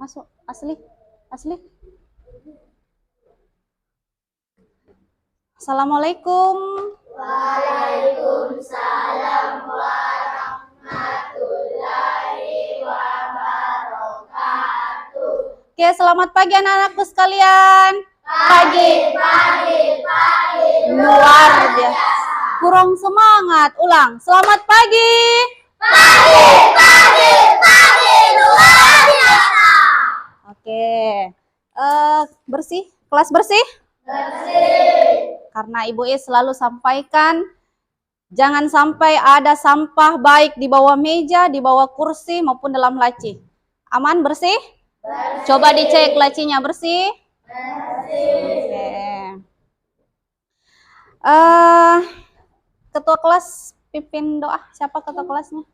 Masuk, asli, asli. Assalamualaikum. Waalaikumsalam warahmatullahi wabarakatuh. Oke, selamat pagi anak-anakku sekalian. Pagi. Luar biasa. Kurang semangat. Ulang. Selamat pagi. Pagi. Luar biasa. Oke. Bersih. Kelas bersih? Bersih. Karena Ibu E selalu sampaikan, jangan sampai ada sampah baik di bawah meja, di bawah kursi maupun dalam laci. Aman, bersih? Bersih. Coba dicek lacinya bersih. Bersih. Oke. Ketua kelas pimpin doa. Siapa ketua kelasnya?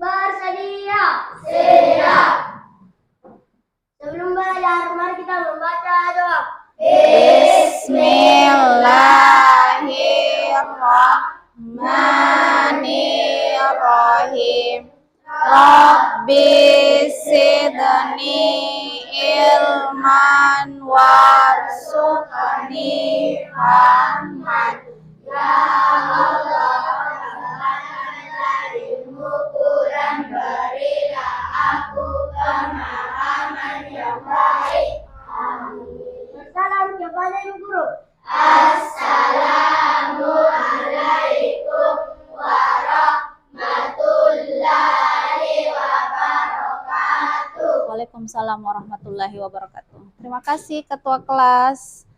Bersedia. Siap. Sebelum belajar, mari kita membaca doa. Bismillahirrahmanirrahim. Rabbi zidni ilman warzuqni fahman. Ya Allah, ilmu Quran, berilah aku pemahaman yang baik. Amin. Salam kepada ibu guru. Assalamualaikum warahmatullahi wabarakatuh. Waalaikumsalam warahmatullahi wabarakatuh. Terima kasih ketua kelas.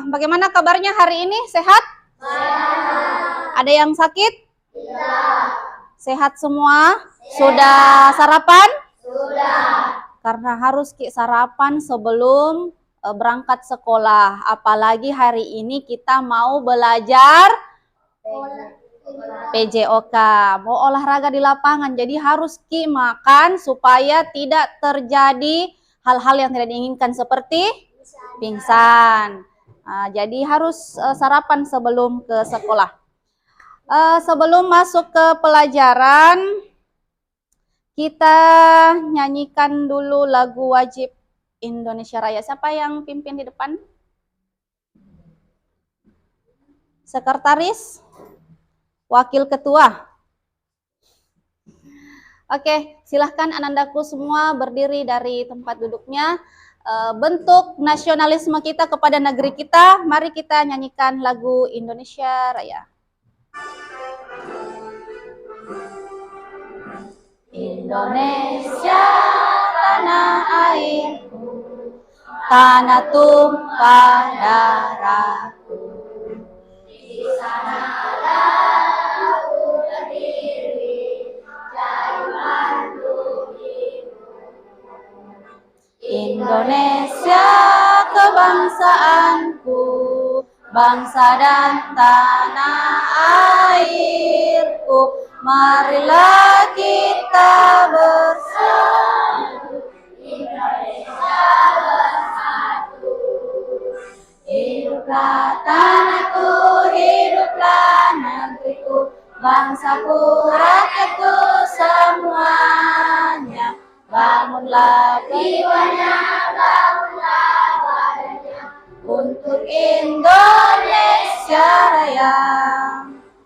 Bagaimana kabarnya hari ini? Sehat? Sehat. Ada yang sakit? Tidak. Sehat semua? Sudah sarapan? Sudah. Karena harus sarapan sebelum berangkat sekolah. Apalagi hari ini kita mau belajar PJOK, mau olahraga di lapangan. Jadi harus makan supaya tidak terjadi hal-hal yang tidak diinginkan seperti pingsan. Jadi harus sarapan sebelum ke sekolah. Sebelum masuk ke pelajaran, kita nyanyikan dulu lagu wajib Indonesia Raya. Siapa yang pimpin di depan? Sekretaris? Wakil ketua? Oke, silahkan anandaku semua berdiri dari tempat duduknya. Bentuk nasionalisme kita kepada negeri kita, mari kita nyanyikan lagu Indonesia Raya. Indonesia tanah airku, tanah tumpah darahku. Di sanalah aku berdiri, jadi mantu ibu. Indonesia kebangsaanku, bangsa dan tanah airku. Marilah kita bersatu, Indonesia bersatu. hiduplah tanahku, hiduplah negeriku, bangsaku, rakyatku semuanya. Bangunlah jiwanya, bangunlah badannya, untuk Indonesia Raya.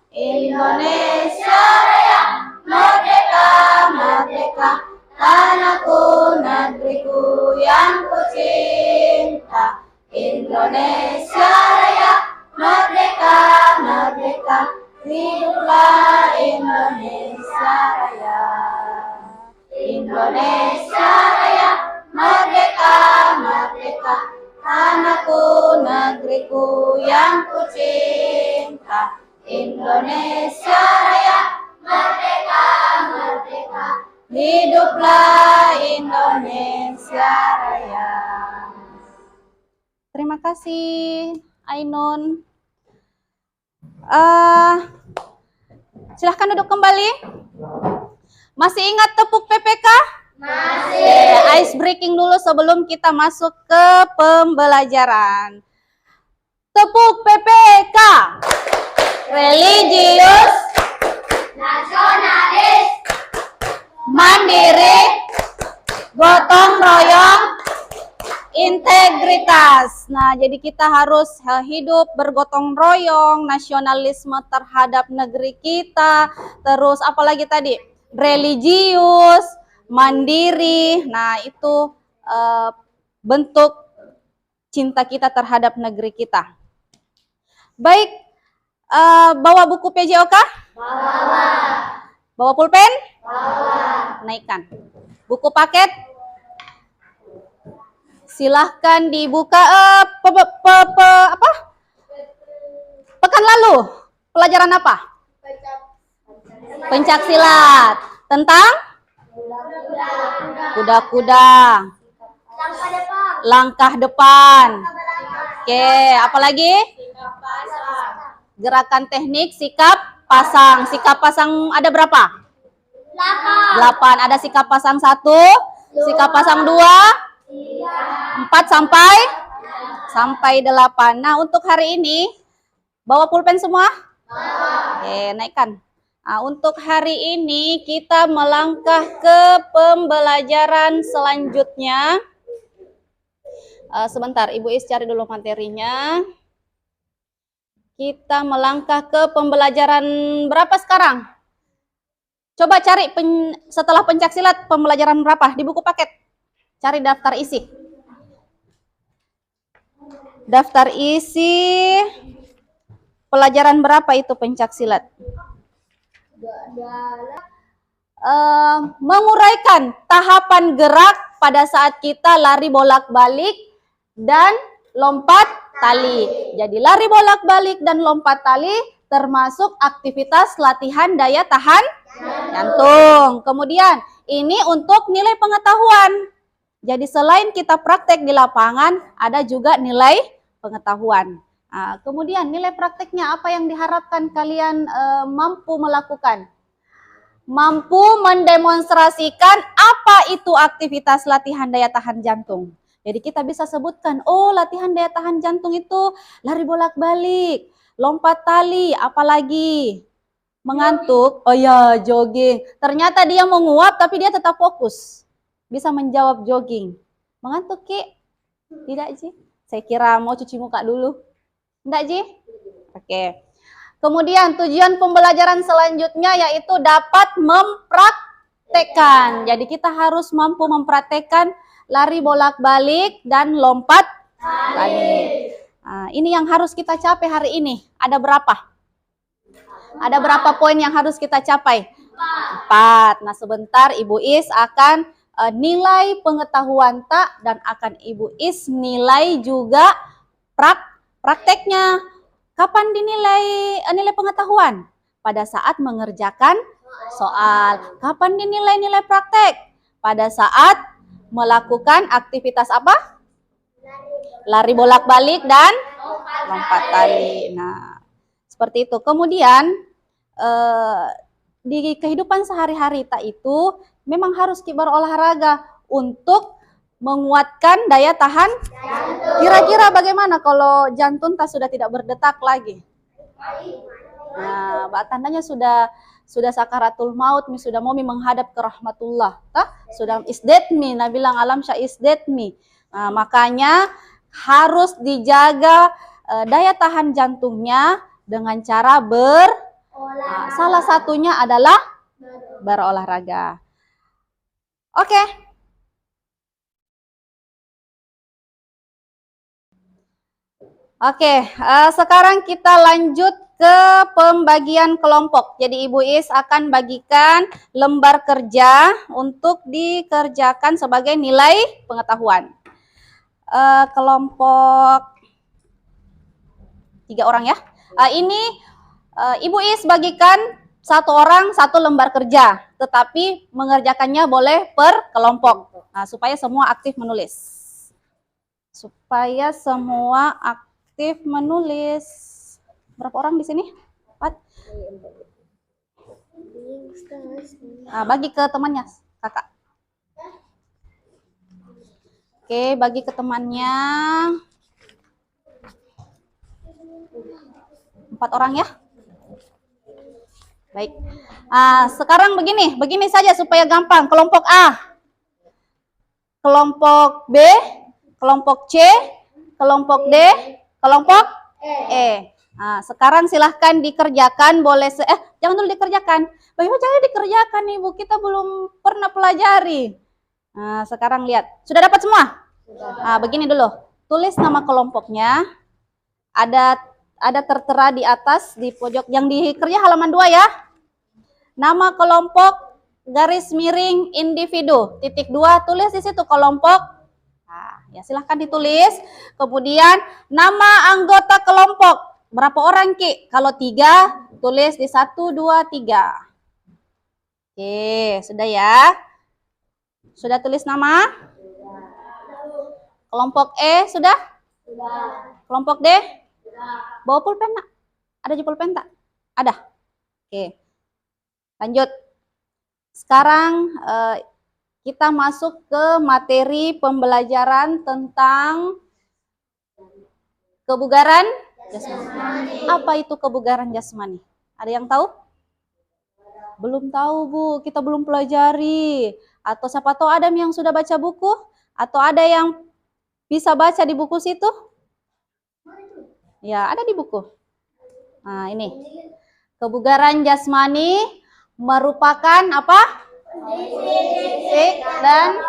Indonesia Raya, merdeka, merdeka, tanahku, negeriku yang ku cinta. Indonesia Raya, merdeka, merdeka, hiduplah Indonesia Raya. Indonesia Raya, merdeka, merdeka, tanahku, negeriku yang ku cinta. Indonesia Raya, merdeka, merdeka, hiduplah Indonesia Raya. Terima kasih, Ainun. Silahkan duduk kembali. Masih ingat tepuk PPK? masih. Ice breaking dulu sebelum kita masuk ke pembelajaran. Tepuk PPK. Religius, Nasionalis, mandiri, gotong royong, integritas. Nah, jadi kita harus hidup bergotong royong, nasionalisme terhadap negeri kita, terus apalagi tadi? Religius, mandiri. Nah, itu bentuk cinta kita terhadap negeri kita. Baik, bawa buku PJOK? Bawa. Bawa pulpen? Bawa. Naikkan. Buku paket? Silahkan dibuka. Pekan lalu pelajaran apa? Pencak silat. Tentang kuda-kuda. Langkah depan. Oke, apalagi? Gerakan teknik sikap pasang. Sikap pasang ada berapa? 8. Ada sikap pasang 1, sikap pasang 2, 4 sampai 8. Nah, untuk hari ini bawa pulpen semua? Oke, naikkan. Nah, untuk hari ini kita melangkah ke pembelajaran selanjutnya. Sebentar, Ibu Is cari dulu materinya. Kita melangkah ke pembelajaran berapa sekarang? Coba cari setelah pencak silat pembelajaran berapa di buku paket? Cari daftar isi. Daftar isi pelajaran berapa itu pencak silat? Menguraikan tahapan gerak pada saat kita lari bolak-balik dan lompat tali. Jadi lari bolak-balik dan lompat tali termasuk aktivitas latihan daya tahan jantung. Kemudian ini untuk nilai pengetahuan. Jadi selain kita praktek di lapangan, ada juga nilai pengetahuan. Nah, kemudian nilai prakteknya apa yang diharapkan kalian mampu melakukan? Mampu mendemonstrasikan apa itu aktivitas latihan daya tahan jantung. Jadi kita bisa sebutkan, oh latihan daya tahan jantung itu lari bolak-balik, lompat tali, apalagi mengantuk, oh ya jogging. Ternyata dia menguap tapi dia tetap fokus, bisa menjawab jogging. Mengantuk Ki? Tidak Ji? Saya kira mau cuci muka dulu. Enggak Ji? Oke. Kemudian tujuan pembelajaran selanjutnya yaitu dapat mempraktekkan. Jadi kita harus mampu mempraktekkan lari bolak-balik dan lompat tali. Nah, ini yang harus kita capai hari ini. Ada berapa? Ada berapa poin yang harus kita capai? 4. Nah, sebentar Ibu Is akan nilai pengetahuan tak dan akan Ibu Is nilai juga prakteknya. Kapan dinilai nilai pengetahuan? Pada saat mengerjakan soal. Kapan dinilai nilai praktek? Pada saat melakukan aktivitas apa? Lari bolak-balik dan lompat tali. Nah, seperti itu. Kemudian di kehidupan sehari-hari tak itu memang harus berolahraga untuk menguatkan daya tahan. Kira-kira bagaimana kalau jantung tak sudah tidak berdetak lagi? Nah, tandanya sudah sakaratul maut, sudah mau menghadap ke rahmatullah. Sudah isdetmi, Nabi bilang alam sya isdetmi. Nah, makanya harus dijaga daya tahan jantungnya dengan cara salah satunya adalah berolahraga. Oke. Oke, sekarang kita lanjut ke pembagian kelompok. Jadi Ibu Is akan bagikan lembar kerja untuk dikerjakan sebagai nilai pengetahuan. Kelompok 3 orang ya. Ini Ibu Is bagikan 1 orang 1 lembar kerja, tetapi mengerjakannya boleh per kelompok. Nah, supaya semua aktif menulis. Berapa orang di sini? 4. Nah, bagi ke temannya, kakak. Oke, bagi ke temannya. 4 orang ya. Baik. Sekarang begini saja supaya gampang. Kelompok A, kelompok B, kelompok C, kelompok D, kelompok E. Sekarang silahkan dikerjakan, boleh jangan dulu dikerjakan. Bagaimana jangan dikerjakan Ibu, kita belum pernah pelajari. Sekarang lihat, sudah dapat semua? Begini dulu, tulis nama kelompoknya. Ada tertera di atas di pojok yang dikerja halaman 2 ya. Nama kelompok garis miring individu titik 2, tulis di situ kelompok. Ya silahkan ditulis. Kemudian nama anggota kelompok. Berapa orang Ki? Kalau 3, tulis di 1, 2, 3. Oke, sudah ya. Sudah tulis nama? Kelompok E sudah? Sudah. Kelompok D? Sudah. Bawa pulpen nak? Ada pulpen tak? Ada. Oke. Lanjut. Sekarang kita masuk ke materi pembelajaran tentang kebugaran jasmani. Apa itu kebugaran jasmani? Ada yang tahu? Belum tahu Bu, kita belum pelajari. Atau siapa tahu ada yang sudah baca buku? Atau ada yang bisa baca di buku situ? Ya, ada di buku. Ini. Kebugaran jasmani merupakan apa? Fisik dan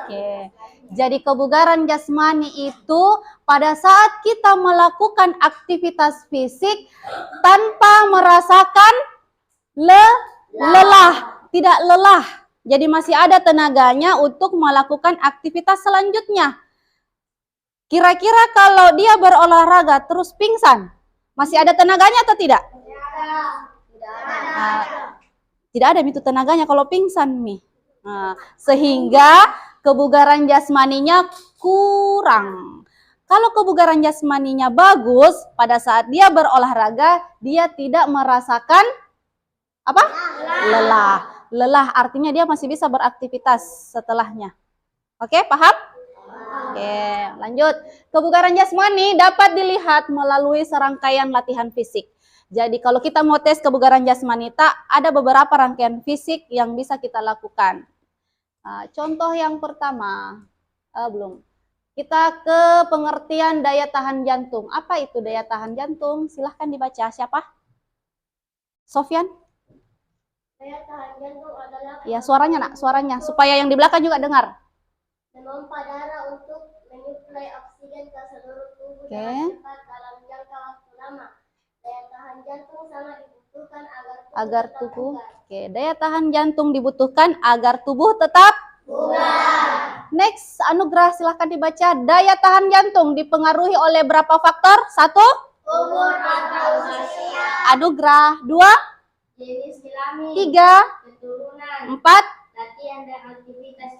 Oke. Jadi kebugaran jasmani itu pada saat kita melakukan aktivitas fisik tanpa merasakan lelah, tidak lelah. Jadi masih ada tenaganya untuk melakukan aktivitas selanjutnya. Kira-kira kalau dia berolahraga terus pingsan, masih ada tenaganya atau tidak? Tidak ada itu tenaganya kalau pingsan Mi. Sehingga kebugaran jasmaninya kurang. Kalau kebugaran jasmaninya bagus, pada saat dia berolahraga, dia tidak merasakan apa? Lelah. Lelah artinya dia masih bisa beraktivitas setelahnya. Oke, paham? Oke, lanjut. Kebugaran jasmani dapat dilihat melalui serangkaian latihan fisik. Jadi kalau kita mau tes kebugaran jasmani, ada beberapa rangkaian fisik yang bisa kita lakukan. Contoh yang pertama, belum. Kita ke pengertian daya tahan jantung. Apa itu daya tahan jantung? Silahkan dibaca. Siapa? Sofyan? Daya tahan jantung adalah ya suaranya nak, suaranya supaya yang di belakang juga dengar. Memompa darah untuk menyuplai oksigen ke seluruh tubuh dengan cepat dalam jangka waktu lama. Daya tahan jantung sangat dibutuhkan agar tubuh. Daya tahan jantung dibutuhkan agar tubuh tetap bugar. Next, Anugrah silahkan dibaca. Daya tahan jantung dipengaruhi oleh berapa faktor? 1. Umur atau usia. Anugrah. 2. Jenis kelamin. 3. Keturunan. 4. Latihan dan aktivitas.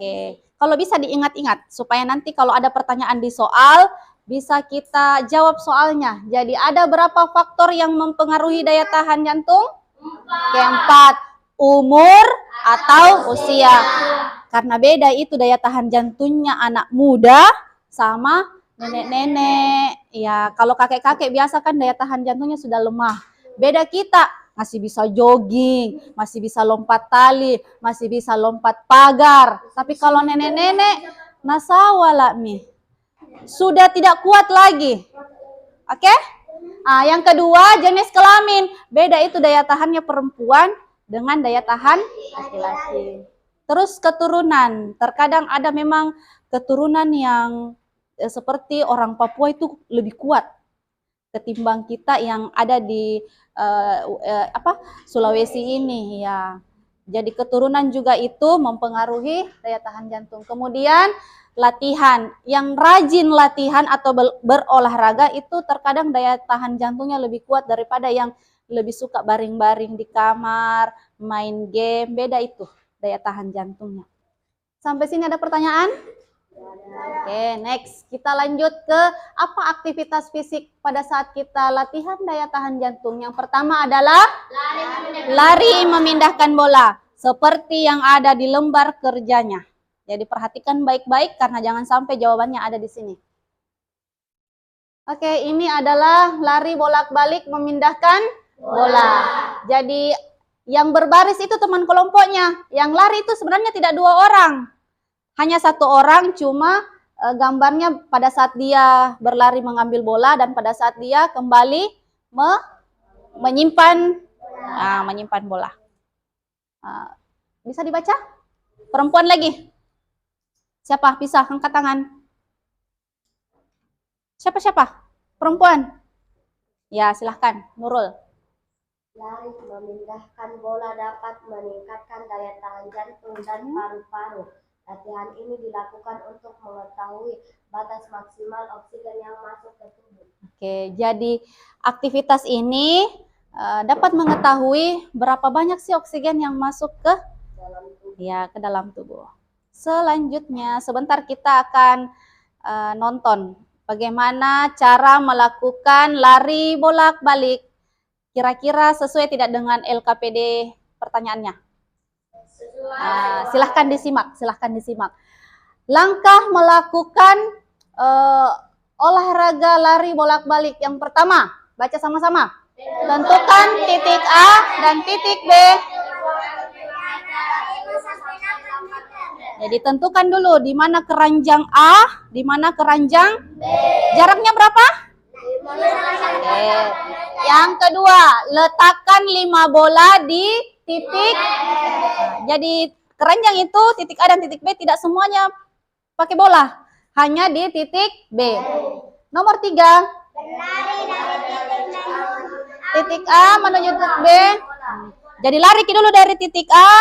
Kalau bisa diingat-ingat supaya nanti kalau ada pertanyaan di soal bisa kita jawab soalnya. Jadi ada berapa faktor yang mempengaruhi daya tahan jantung? 4. Umur atau usia. Karena beda itu daya tahan jantungnya anak muda sama nenek-nenek. Ya, kalau kakek-kakek biasa kan daya tahan jantungnya sudah lemah. Beda kita, masih bisa jogging, masih bisa lompat tali, masih bisa lompat pagar. Tapi kalau nenek-nenek, nasawala mi, sudah tidak kuat lagi. Oke? Yang kedua, jenis kelamin. Beda itu daya tahannya perempuan dengan daya tahan laki-laki. Terus keturunan. Terkadang ada memang keturunan yang seperti orang Papua itu lebih kuat ketimbang kita yang ada di Sulawesi ini ya. Jadi keturunan juga itu mempengaruhi daya tahan jantung. Kemudian latihan, yang rajin latihan atau berolahraga itu terkadang daya tahan jantungnya lebih kuat daripada yang lebih suka baring-baring di kamar, main game. Beda itu daya tahan jantungnya. Sampai sini ada pertanyaan? Oke, next. Kita lanjut ke apa aktivitas fisik pada saat kita latihan daya tahan jantung. Yang pertama adalah lari memindahkan bola. Seperti yang ada di lembar kerjanya. Jadi perhatikan baik-baik karena jangan sampai jawabannya ada di sini. Oke, ini adalah lari bolak-balik memindahkan bola. Jadi yang berbaris itu teman kelompoknya. Yang lari itu sebenarnya tidak 2 orang. Hanya 1 orang, cuma gambarnya pada saat dia berlari mengambil bola dan pada saat dia kembali menyimpan bola. Bisa dibaca? Perempuan lagi. Siapa? Bisa angkat tangan. Siapa? Perempuan. Ya, silahkan. Nurul. Lari memindahkan bola dapat meningkatkan daya tahan jantung dan paru-paru. Latihan ini dilakukan untuk mengetahui batas maksimal oksigen yang masuk ke tubuh. Oke, jadi aktivitas ini dapat mengetahui berapa banyak sih oksigen yang masuk ke dalam tubuh. Selanjutnya, sebentar kita akan nonton bagaimana cara melakukan lari bolak-balik. Kira-kira sesuai tidak dengan LKPD pertanyaannya? Silahkan disimak. Langkah melakukan olahraga lari bolak-balik. Yang pertama, baca sama-sama. Tentukan titik A dan titik B. Jadi tentukan dulu di mana keranjang A, di mana keranjang B. Jaraknya berapa? Oke. Yang kedua, letakkan 5 bola di titik. Jadi keranjang itu titik A dan titik B tidak semuanya pakai bola, hanya di titik B. Nomor 3, titik A menuju titik B. Jadi lari dulu dari titik A,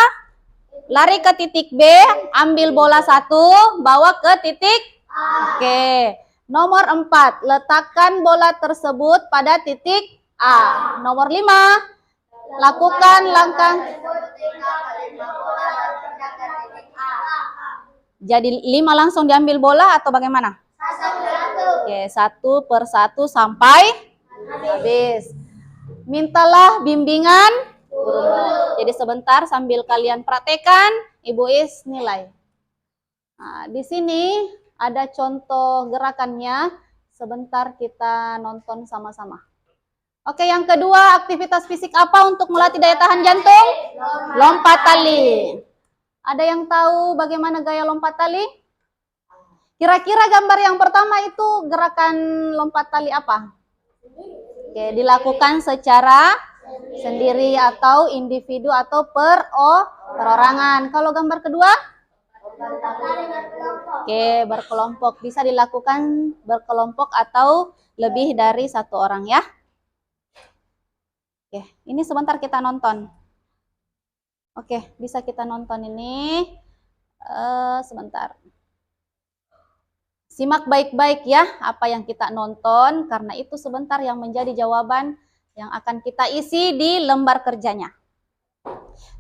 lari ke titik B, ambil bola 1, bawa ke titik A. Oke. Nomor 4, letakkan bola tersebut pada titik A. Nomor 5, lakukan langkah. Jadi 5 langsung diambil bola atau bagaimana? Oke, 1 per 1 sampai habis. Mintalah bimbingan guru. Jadi sebentar sambil kalian praktekkan, Ibu Is nilai. Nah, di sini ada contoh gerakannya. Sebentar kita nonton sama-sama. Oke, yang kedua, aktivitas fisik apa untuk melatih daya tahan jantung? Lompat tali. Ada yang tahu bagaimana gaya lompat tali? Kira-kira gambar yang pertama itu gerakan lompat tali apa? Oke, dilakukan secara sendiri atau individu atau perorangan. Kalau gambar kedua? Oke, berkelompok. Bisa dilakukan berkelompok atau lebih dari 1 orang ya. Oke, ini sebentar kita nonton. Oke, bisa kita nonton ini. Sebentar. Simak baik-baik ya apa yang kita nonton, karena itu sebentar yang menjadi jawaban yang akan kita isi di lembar kerjanya.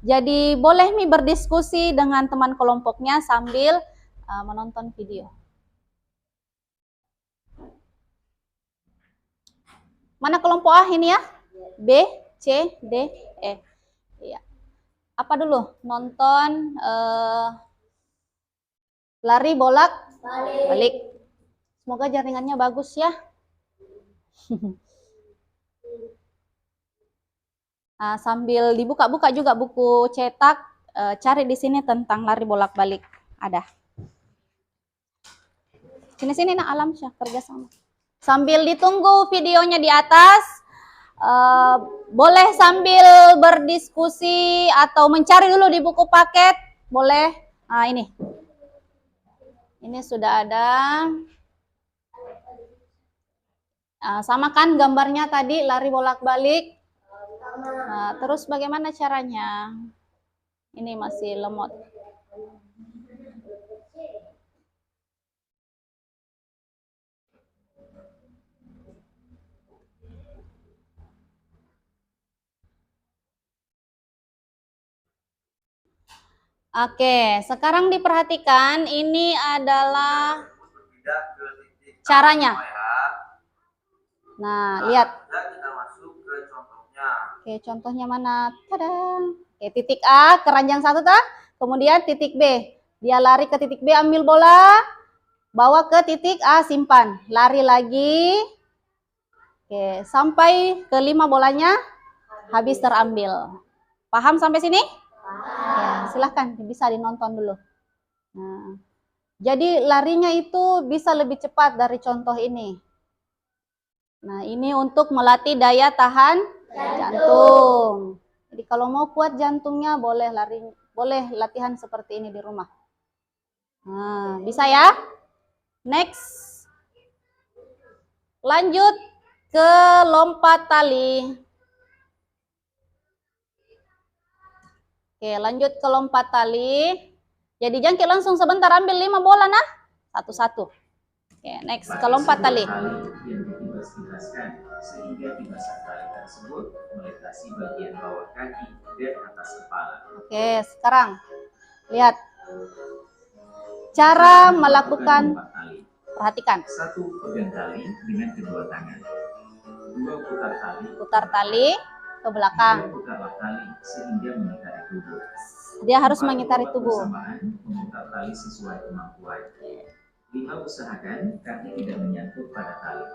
Jadi boleh nih berdiskusi dengan teman kelompoknya sambil menonton video. Mana kelompok A ini ya? B, C, D, E. Iya. Apa dulu? Nonton lari bolak-balik. Semoga jaringannya bagus ya. Sambil dibuka-buka juga buku cetak, cari di sini tentang lari bolak-balik. Ada. Sini-sini nak Alam Syah kerjasama. Sambil ditunggu videonya di atas, boleh sambil berdiskusi atau mencari dulu di buku paket, boleh. Ini sudah ada. Sama kan gambarnya tadi lari bolak-balik. Terus bagaimana caranya? Ini masih lemot. Oke, sekarang diperhatikan, ini adalah caranya. Nah, lihat. Oke, contohnya mana? Tada. Oke, titik A, keranjang 1 tah? Kemudian titik B. Dia lari ke titik B, ambil bola, bawa ke titik A, simpan. Lari lagi. Oke, sampai ke 5 bolanya habis terambil. Paham sampai sini? Oke, silahkan bisa dinonton dulu. Nah, jadi larinya itu bisa lebih cepat dari contoh ini. Nah, ini untuk melatih daya tahan jantung. Jadi kalau mau kuat jantungnya boleh latihan seperti ini di rumah. Nah, bisa ya? Next. Lanjut ke lompat tali. Oke, lanjut ke lompat tali. Jadi jangkit langsung sebentar, ambil 5 bola nah. Satu-satu. Oke, next ke lompat tali. Yang ditibas-tibaskan sehingga tibasan tali tersebut melintasi bagian bawah kaki dan atas kepala. Oke, sekarang lihat cara melakukan. Perhatikan. 1. Pegang tali dengan kedua tangan. 2. Putar tali. Putar tali ke belakang. 3. Putarlah tali sehingga mengitari tubuh. Dia harus mengitari tubuh. Bersamaan memutar tali sesuai kemampuan. 5. Usahakan kaki tidak menyangkut pada tali.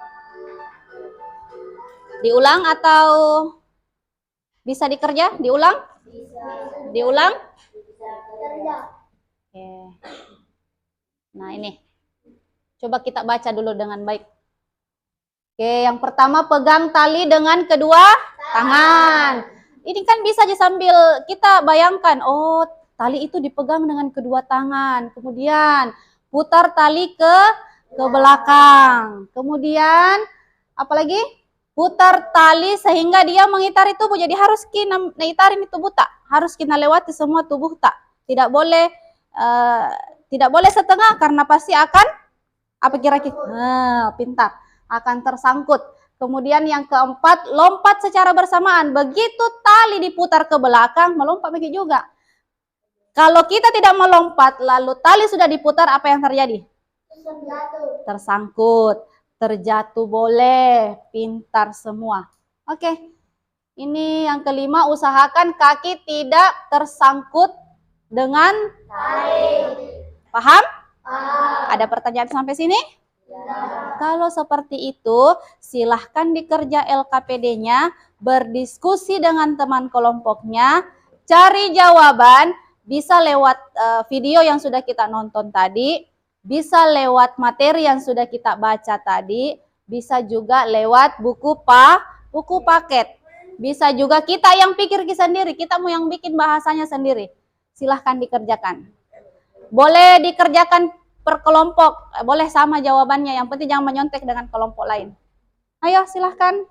Diulang atau bisa dikerja? Diulang? Bisa. Diulang? Bisa kerja. Oke. Nah, ini. Coba kita baca dulu dengan baik. Oke, yang pertama pegang tali dengan kedua tangan. Ini kan bisa aja sambil kita bayangkan, oh tali itu dipegang dengan kedua tangan. Kemudian putar tali ke belakang. Kemudian apalagi? Putar tali sehingga dia mengitari tubuh. Jadi harus kita mengitari tubuh tak? Harus kita lewati semua tubuh tak? Tidak boleh setengah karena pasti akan apa kira-kira? Nah, pintar. Akan tersangkut. Kemudian yang keempat, lompat secara bersamaan. Begitu tali diputar ke belakang, melompat begitu juga. Kalau kita tidak melompat, lalu tali sudah diputar, apa yang terjadi? Tersangkut, terjatuh boleh, pintar semua. Oke, ini yang kelima, usahakan kaki tidak tersangkut dengan tali. Paham? Ada pertanyaan sampai sini? Ya. Kalau seperti itu, silahkan dikerja LKPD-nya, berdiskusi dengan teman kelompoknya, cari jawaban, bisa lewat video yang sudah kita nonton tadi, bisa lewat materi yang sudah kita baca tadi, bisa juga lewat buku paket. Bisa juga kita yang pikir sendiri, kita mau yang bikin bahasanya sendiri. Silahkan dikerjakan. Boleh dikerjakan per kelompok, boleh sama jawabannya, yang penting jangan menyontek dengan kelompok lain. Ayo silahkan.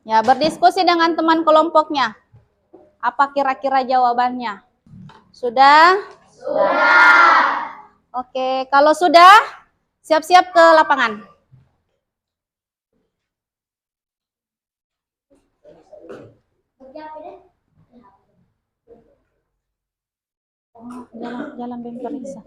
Ya, berdiskusi dengan teman kelompoknya. Apa kira-kira jawabannya? Sudah? Sudah. Oke, kalau sudah, siap-siap ke lapangan. Oh, jalan bengkel bisa.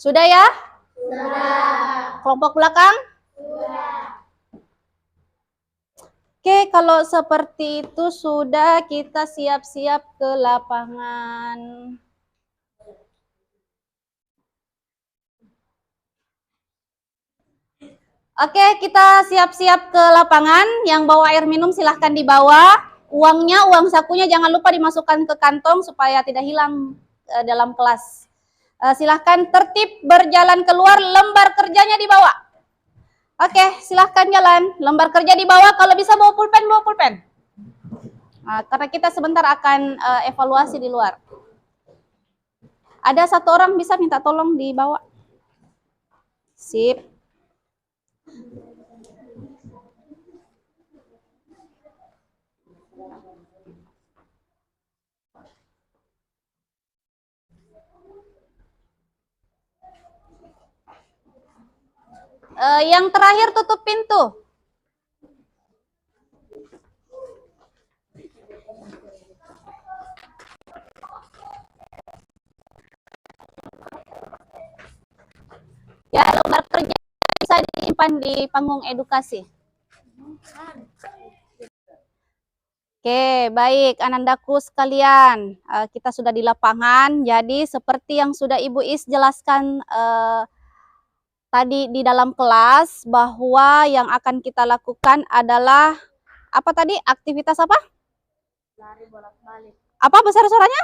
Sudah ya? Sudah. Kelompok belakang? Sudah. Oke, kalau seperti itu sudah, kita siap-siap ke lapangan. Oke, kita siap-siap ke lapangan. Yang bawa air minum silahkan dibawa. Uangnya, uang sakunya jangan lupa dimasukkan ke kantong supaya tidak hilang dalam kelas. Silahkan tertib berjalan keluar, lembar kerjanya dibawa. Oke, silahkan jalan. Lembar kerja dibawa, kalau bisa bawa pulpen, bawa pulpen. Nah, karena kita sebentar akan evaluasi di luar. Ada satu orang bisa minta tolong dibawa. Sip. Yang terakhir tutup pintu. Ya, lembar kerja bisa disimpan di panggung edukasi. Oke, baik Anandaku sekalian. Kita sudah di lapangan. Jadi seperti yang sudah Ibu Is jelaskan tadi di dalam kelas, bahwa yang akan kita lakukan adalah apa tadi? Aktivitas apa? Lari bolak-balik. Apa besar suaranya?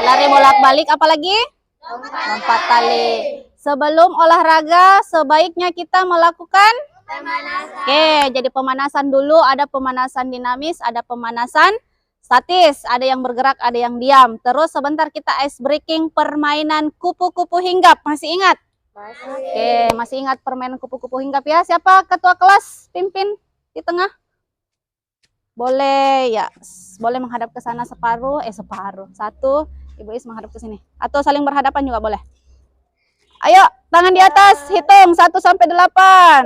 Lari bolak-balik. Apalagi? Lompat tali. Sebelum olahraga sebaiknya kita melakukan oke, jadi pemanasan dulu. Ada pemanasan dinamis, ada pemanasan statis, ada yang bergerak, ada yang diam. Terus sebentar kita ice breaking permainan kupu-kupu hinggap. Masih ingat? Oke, masih ingat permainan kupu-kupu hinggap ya? Siapa ketua kelas pimpin di tengah? Boleh ya, boleh menghadap ke sana separuh. Satu, Ibu Is menghadap ke sini. Atau saling berhadapan juga boleh. Ayo, tangan di atas, hitung 1 sampai 8. 1, 2,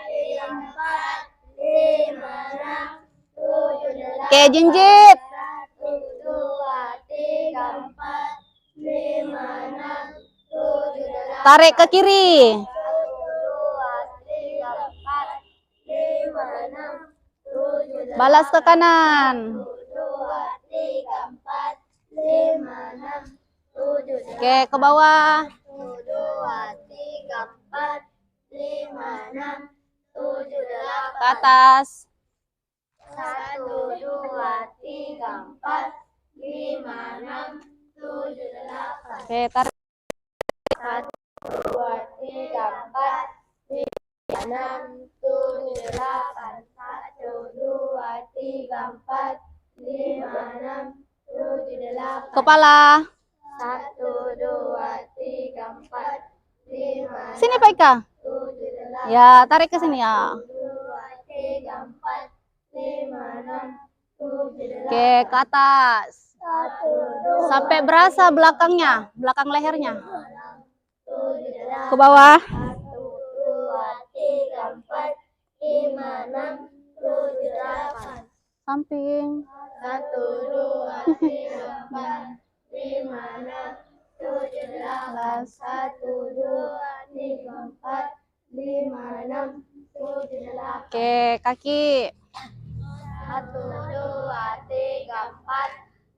3, 4, 5, 6, 7, 8. Oke, jinjit. 1, 2, 3, 4, 5, 6, 7, 8. Tarik ke kiri. 1, 2, 3, 4, 5, 6, 7, 8. Balas ke kanan. 1, 2, 3, 4, 5, 6, 7, 8. Oke, ke bawah. 1, 2, 3, 4, 5, 6, 7, Ke 8. atas. 1, 2, 3, 4, 5, 6, 7, 8. Oke, tarik. 1, 2, 3, 4, 5, 6, 7, 8. 1, 2, 3, 4, 5, 6, 7, 8. Kepala. 1, 2, 3, 4, 5, Sini Pak Ika. 7, 8. Ya, tarik ke sini ya. 1, 2, 3, 4, 5, 6, 7, 8. Oke, ke atas. 1, 2, Sampai berasa belakangnya, belakang lehernya. 7, 8. Ke bawah. 1, 2, 3, 4, 5, 6, 7, 8. Samping. 1, 2, 3, 4, 5, 6, 7, 8. 1, 2, 3, 4, 5, 6, 7, 8. Oke, kaki. 1, 2, 3, 4,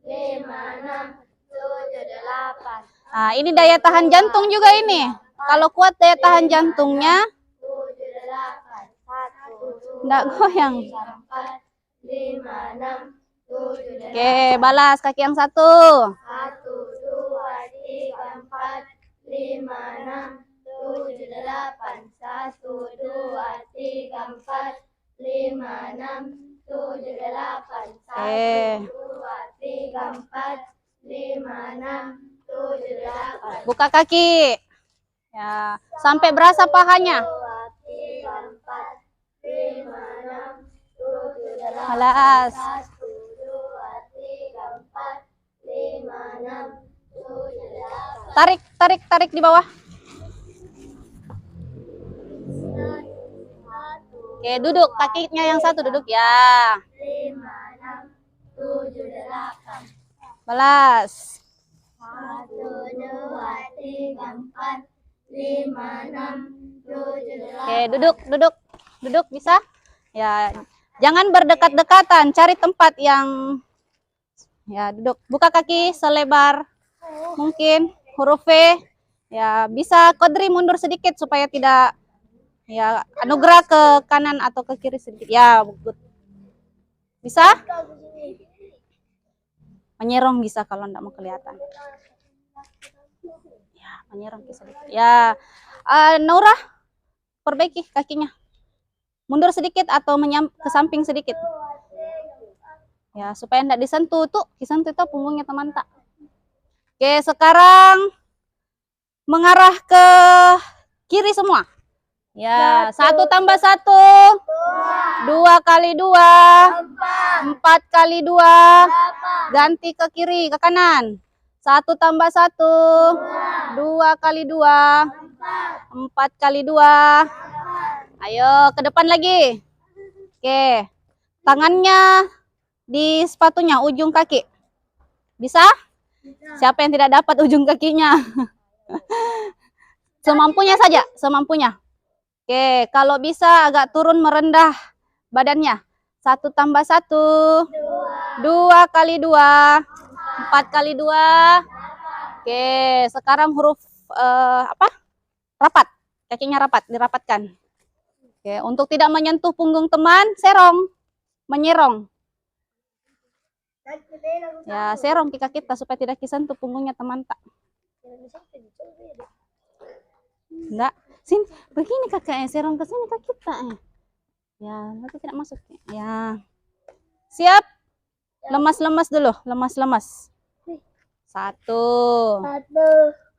5, 6, 7, 8. Nah, ini daya tahan jantung juga ini. Kalau kuat daya tahan jantungnya, 7, 8. 1, 2, enggak goyang. 4, 5, 6, 7, 8. Oke, balas kaki yang satu. 1, 2, 3, 4, 5, 6, 7, 8. 1, 2, 3, 4, 5, 6, 7, 8. 1, 2, 3, 4, 5, 6, 7, 8. Buka kaki. Ya, sampai berasa pahanya. 2, 3, 4, 5, 6, 7, 8. Balas. 1, 2, 3, 4, 5, 6, 7, 8. Tarik, tarik, tarik di bawah. Oke, duduk. Kakinya yang satu duduk ya. 5, 6, 7, 8. Balas. 1, 2, 3, 4, 5, 6, 7, 8. Oke, duduk, duduk. Duduk bisa? Ya, jangan berdekat-dekatan, cari tempat yang ya, duduk. Buka kaki selebar mungkin, huruf V. Ya, bisa kodri mundur sedikit supaya tidak ya anugerah ke kanan atau ke kiri sedikit. Ya, good. Bisa? Menyerong bisa kalau enggak mau kelihatan. Ya, menyerong sedikit. Ya, Naura, perbaiki kakinya. Mundur sedikit atau ke samping sedikit. Ya, supaya enggak disentuh tuh, disentuh itu punggungnya teman tak. Oke, sekarang mengarah ke kiri semua. Ya, 1 tambah 1. 2 kali 2. 4 kali 2. Ganti ke kiri, ke kanan. 1 tambah 1. 2 kali 2. 4 kali 2. Ayo, ke depan lagi. Oke, tangannya di sepatunya, ujung kaki. Bisa? Siapa yang tidak dapat ujung kakinya? Semampunya saja, semampunya. Oke, kalau bisa agak turun merendah badannya. 1 tambah 1. 2 kali 2. 4 kali 2. Oke, sekarang huruf apa? Rapat. Kakinya rapat, dirapatkan. Oke, untuk tidak menyentuh punggung teman, serong. Menyerong. Ya, serong kaki kita supaya tidak kesentuh punggungnya teman tak. Enggak. Sini, begini kakaknya, serong ke sini kak kita. Ya, nanti tidak masuk. Ya. Siap? Lemas-lemas dulu, lemas-lemas. 1.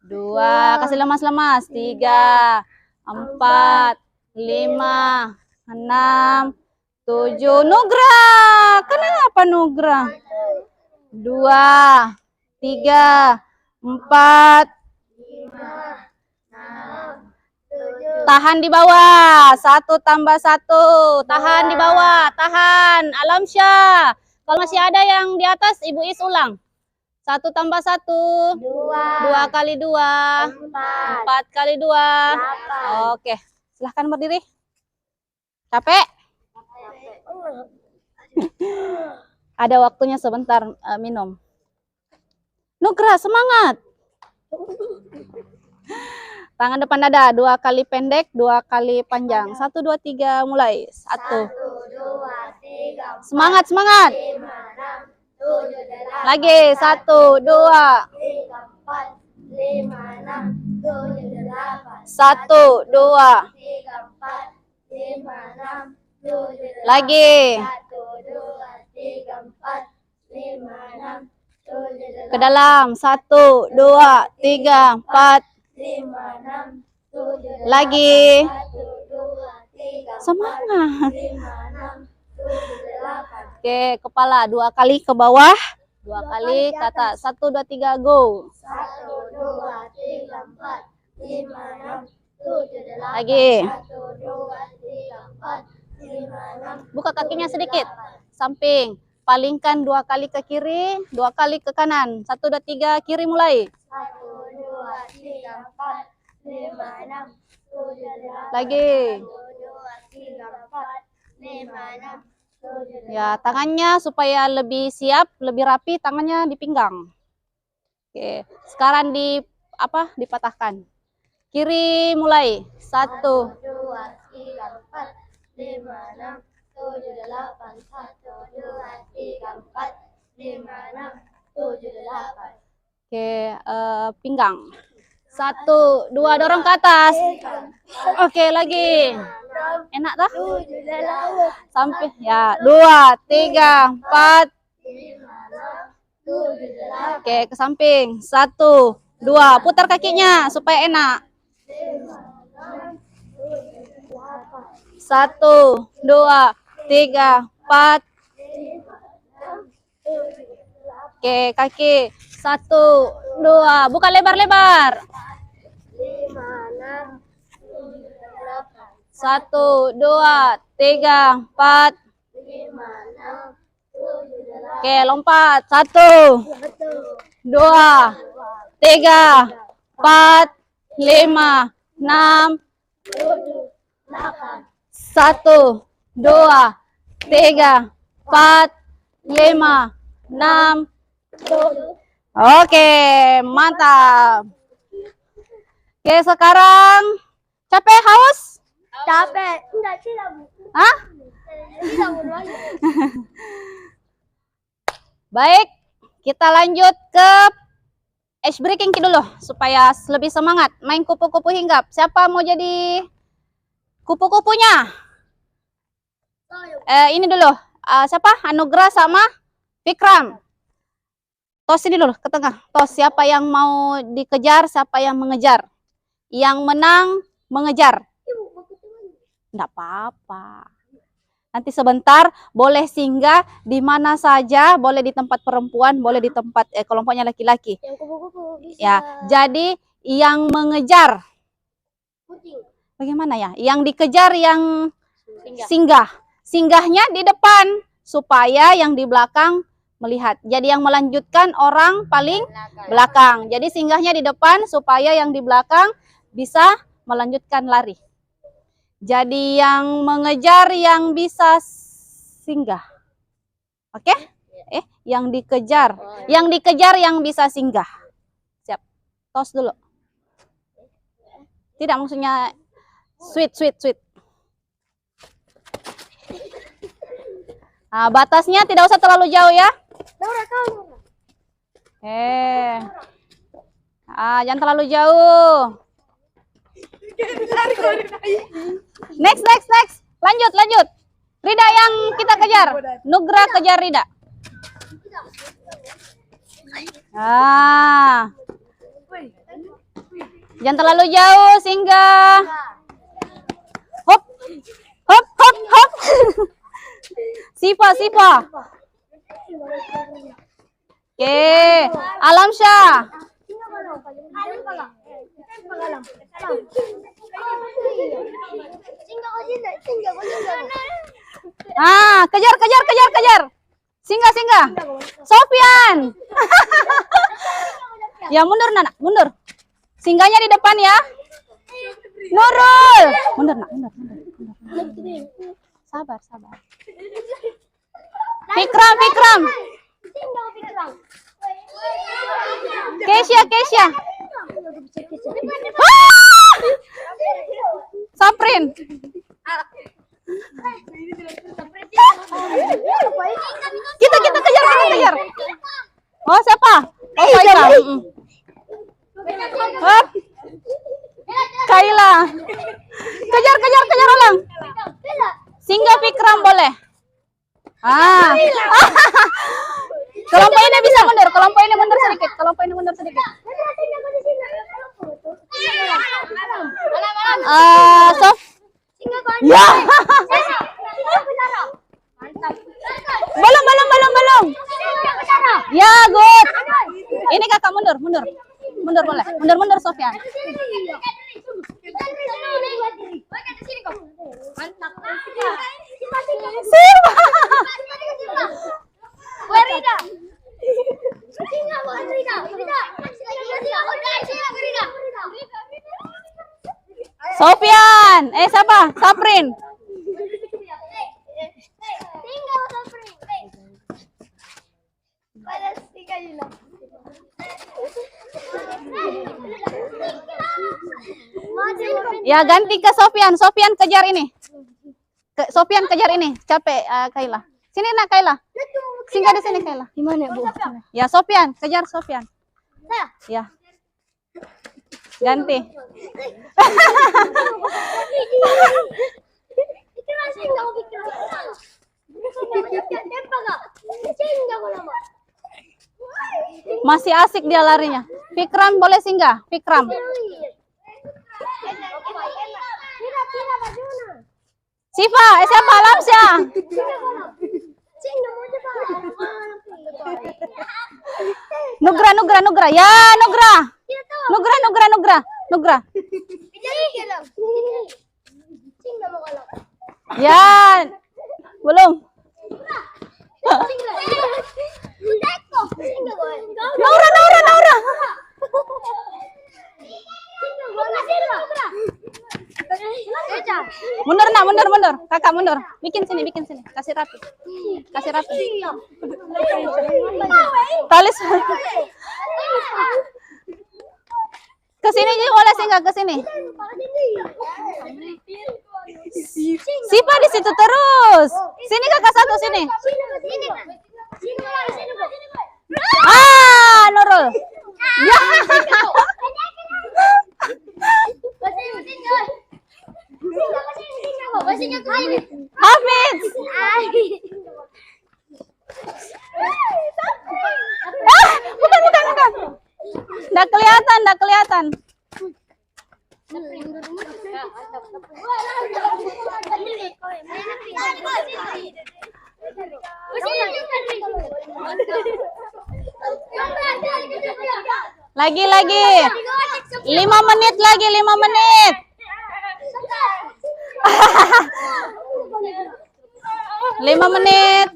2, kasih lemas-lemas. 3, 4, 5, 6, 7. Nugra. Kenapa Nugra? 2, 3, 4. Tahan di bawah. 1 tambah 1. Tahan di bawah. Tahan. Alamsyah. Kalau masih ada yang di atas, Ibu Is ulang. 1 tambah 1. 2 kali 2. 4 kali 2. Oke. Silahkan berdiri. Capek? Ada waktunya sebentar minum. Nugra, semangat. Tangan depan dada, 2 kali pendek, 2 kali panjang. 1, 2, 3, mulai. 1. 2, 3, Semangat, semangat. 5, 6, 7, 8. Lagi. 1, 2. 3, 4, 5, 6, 7, 8. 1, 2. 3, 4, 5, 6, 7, 8. Lagi. 1, 2, 3, 4, 5, 6, 7, 8. Ke dalam. 1, 2, 3, 4. 5, 6, 7, 8. Lagi. 1, 2, 3, Semangat. 5, 6, 7, 8. Oke, kepala 2 kali ke bawah, 2 kali ke atas. 1, 2, 3, go. 1, 2, 3, 4, 5, 6, 7, 8. Lagi. 1, 2, 3, 4, 5, 6. Buka kakinya sedikit. Samping. Palingkan 2 kali ke kiri, 2 kali ke kanan. 1, 2, 3, kiri mulai. 1, 2, 3, 4, 5, 6, 7, 8. Lagi. 1, 2, 3, 4, 5, 6, 7, 8. Ya, tangannya supaya lebih siap, lebih rapi, tangannya di pinggang. Oke, sekarang dipatahkan. Kiri mulai. 1. 2, 3, 4, 5, 6, 7, 8. 1, 2, 3, 4, 5, 6, 7, 8. Oke, pinggang. 1, 2, dorong ke atas. Oke, lagi. Enak tak? 7, 8. Sampai ya. 2, 3, 4. 7, 8. Oke, ke samping. 1, 2, putar kakinya supaya enak. 1, 2, 3, 4. Oke, kaki. 1, 2, buka lebar-lebar. 5, 6, 7, 8. 1, 2, 3, 4. 5, 6, 7, 8. Oke, lompat. 1, 2, 3, 4, 5, 6. 1, 2, 3, 4, 5, 6. Oke, mantap. Oke, sekarang capek, haus? Capek. Enggak sih, Bu. Hah? Tidak mau lagi. Baik, kita lanjut ke ice breaking dulu supaya lebih semangat. Main kupu-kupu hinggap. Siapa mau jadi kupu-kupunya? Ini dulu. Siapa? Anugrah sama Fikram. Tos ini dulu ke tengah. Tos, siapa yang mau dikejar, siapa yang mengejar. Yang menang mengejar. Enggak apa-apa. Nanti sebentar boleh singgah di mana saja, boleh di tempat perempuan, boleh di tempat kelompoknya laki-laki. Yang kupu-kupu bisa. Ya, jadi yang mengejar. Kucing. Bagaimana ya? Yang dikejar yang singgah. Singgahnya di depan supaya yang di belakang melihat. Jadi yang melanjutkan orang paling belakang. Jadi singgahnya di depan supaya yang di belakang bisa melanjutkan lari. Jadi yang mengejar yang bisa singgah. Oke? Yang dikejar. Yang dikejar yang bisa singgah. Siap. Tos dulu. Tidak, maksudnya sweet. Nah, batasnya tidak usah terlalu jauh ya. Jangan terlalu jauh. Next. Lanjut. Rida yang kita kejar. Nugra kejar Rida. Jangan terlalu jauh, singgah. Hop. Sipa. Oke, Alamsyah. Kejar. Singgah. Sofyan. Ya, mundur, Nana, mundur. Singgahnya di depan ya. Nurul. Mundur, Nak, mundur. Sabar. Fikram. Keisha. Saprin. Kita kejar. Oh, siapa? Oh, Kaila. Kejar ulang. Singgah Fikram boleh. Kelompok ini bisa mundur. Kelompok ini mundur sedikit. Sof. Ya. Belum. Ya, good. Ini kakak mundur. Mundur boleh. Mundur Sofyan. Siapa? Sofyan. Siapa? Saprin. Ya, ganti ke Sofyan. Sofyan kejar ini. Capek, Kaila. Sini nak Kaila. Singgah di sini Kaila. Gimana, Bu? Ya, Sofyan, kejar Sofyan. Ya. Ganti. Masih asik dia larinya. Fikram boleh singgah. Fikram. Siva, siapa? Alamsyah. Nugra. Ya, Nugra. Ya, belum. Naura. Mundur. Kakak mundur. Bikin sini. Kasih rapi. Talis. Kesini juga boleh singgah kesini. Sipa di situ terus. Sini kakak satu sini. Nurul. Ya. Hafiz. Bukan. Nggak kelihatan. Lagi. 5 menit lagi, 5 menit. 5 menit.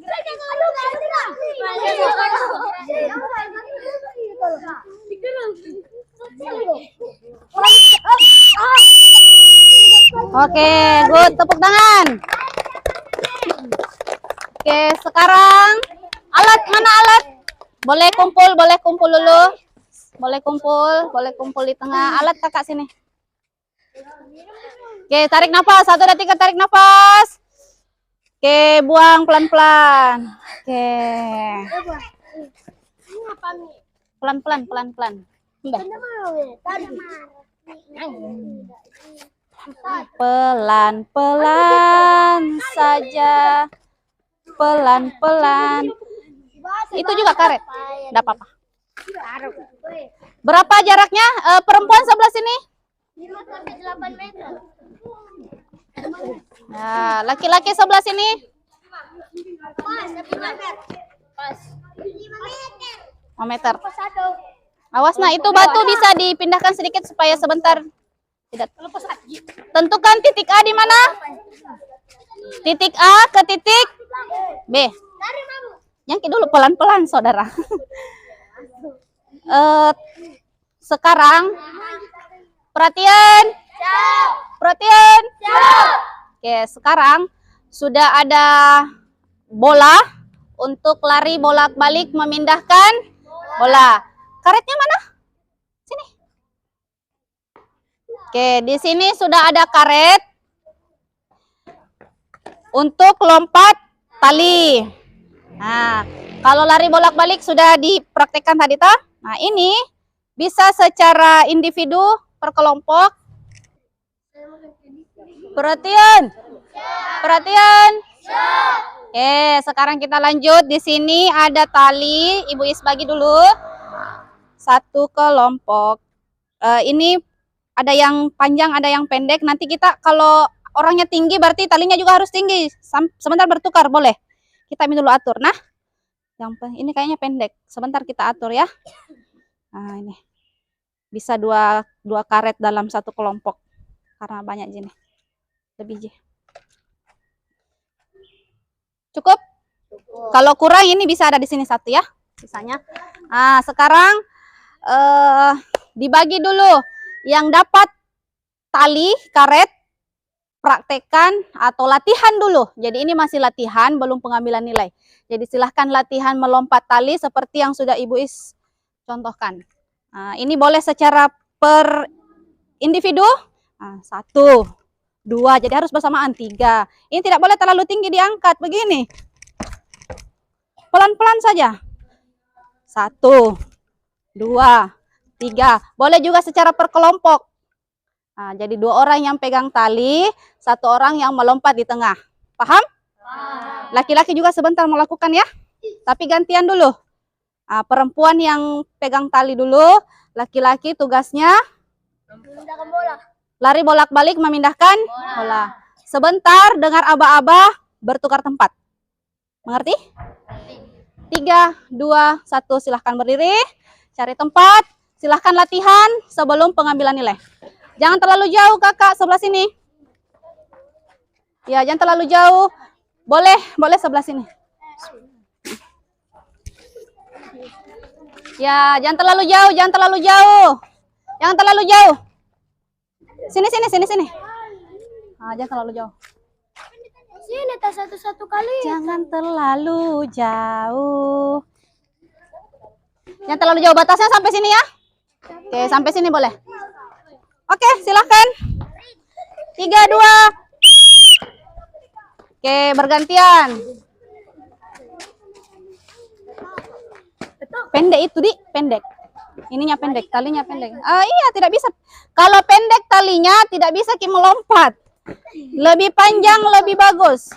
Oke, good. Tepuk tangan. Oke, sekarang alat, mana alat? Boleh kumpul dulu. Boleh kumpul di tengah. Alat kakak sini. Oke, tarik nafas. 1, 2, 3, tarik nafas. Oke, buang pelan-pelan. Oke. Pelan-pelan. Pelan-pelan saja. Pelan-pelan. Itu juga karet. Enggak apa-apa. Berapa jaraknya? Perempuan sebelah sini. 5-8 meter. Nah, laki-laki sebelah sini. Pas, 5 meter. Pas. 5 meter. Awas, nah itu batu bisa dipindahkan sedikit supaya sebentar tidak. Tentukan titik A di mana? Titik A ke titik B. Nyangkit dulu pelan-pelan, saudara. Sekarang perhatian. Perhatian. Oke, sekarang sudah ada bola untuk lari bolak-balik memindahkan bola. Karetnya mana? Sini. Oke, di sini sudah ada karet untuk lompat tali. Nah, kalau lari bolak-balik sudah dipraktekkan tadi toh. Nah, ini bisa secara individu per kelompok. Perhatian. Perhatian. Oke, sekarang kita lanjut. Di sini ada tali. Ibu Is bagi dulu. 1 kelompok. Ini ada yang panjang, ada yang pendek. Nanti kita kalau orangnya tinggi berarti talinya juga harus tinggi. Sebentar bertukar boleh. Kita dulu atur. Nah, ini kayaknya pendek. Sebentar kita atur ya. Nah, ini bisa dua karet dalam 1 kelompok karena banyak gini. Lebih cukup? Kalau kurang ini bisa ada di sini 1 ya. Sisanya. Nah, sekarang dibagi dulu yang dapat tali karet, praktekkan atau latihan dulu. Jadi ini masih latihan, belum pengambilan nilai. Jadi silahkan latihan melompat tali seperti yang sudah Ibu Is contohkan. Nah, ini boleh secara per individu. Nah, 1, 2, jadi harus bersamaan. 3. Ini tidak boleh terlalu tinggi diangkat begini. Pelan-pelan saja. 1, 2, 3. Boleh juga secara per kelompok. Nah, jadi 2 orang yang pegang tali, 1 orang yang melompat di tengah. Paham? Laki-laki juga sebentar melakukan ya. Tapi gantian dulu. Nah, perempuan yang pegang tali dulu, laki-laki tugasnya Memindahkan bola. lari bolak-balik memindahkan bola. Sebentar dengar aba-aba bertukar tempat. Mengerti? 3, 2, 1, silahkan berdiri. Cari tempat. Silahkan latihan sebelum pengambilan nilai. Jangan terlalu jauh kakak, sebelah sini. Ya, jangan terlalu jauh. Boleh sebelah sini. Ya, jangan terlalu jauh. Jangan terlalu jauh. Sini. Nah, jangan terlalu jauh. Sini tas 1 kali. Jangan terlalu jauh. Jangan terlalu jauh, batasnya sampai sini ya. Oke, sampai sini boleh. Oke, silakan. 3, 2. Oke, bergantian. Pendek itu, pendek. Ininya pendek, talinya pendek. Iya, tidak bisa. Kalau pendek talinya tidak bisa melompat. Lebih panjang, lebih bagus.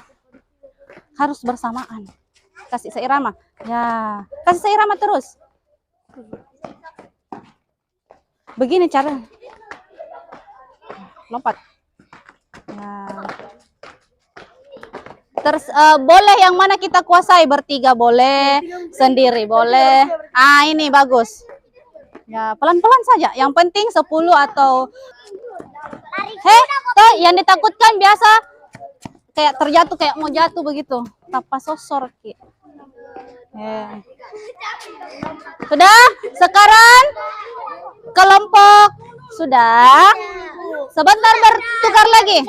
Harus bersamaan. Kasih seirama. Ya, kasih seirama terus. Begini cara. Lompat. Nah. Boleh yang mana kita kuasai, bertiga boleh, sendiri boleh. Ini bagus. Ya, pelan-pelan saja. Yang penting 10 atau yang ditakutkan biasa kayak terjatuh, kayak mau jatuh begitu. Tapa sosor Ki. Sudah? Sekarang kelompok sudah. Sebentar bertukar lagi.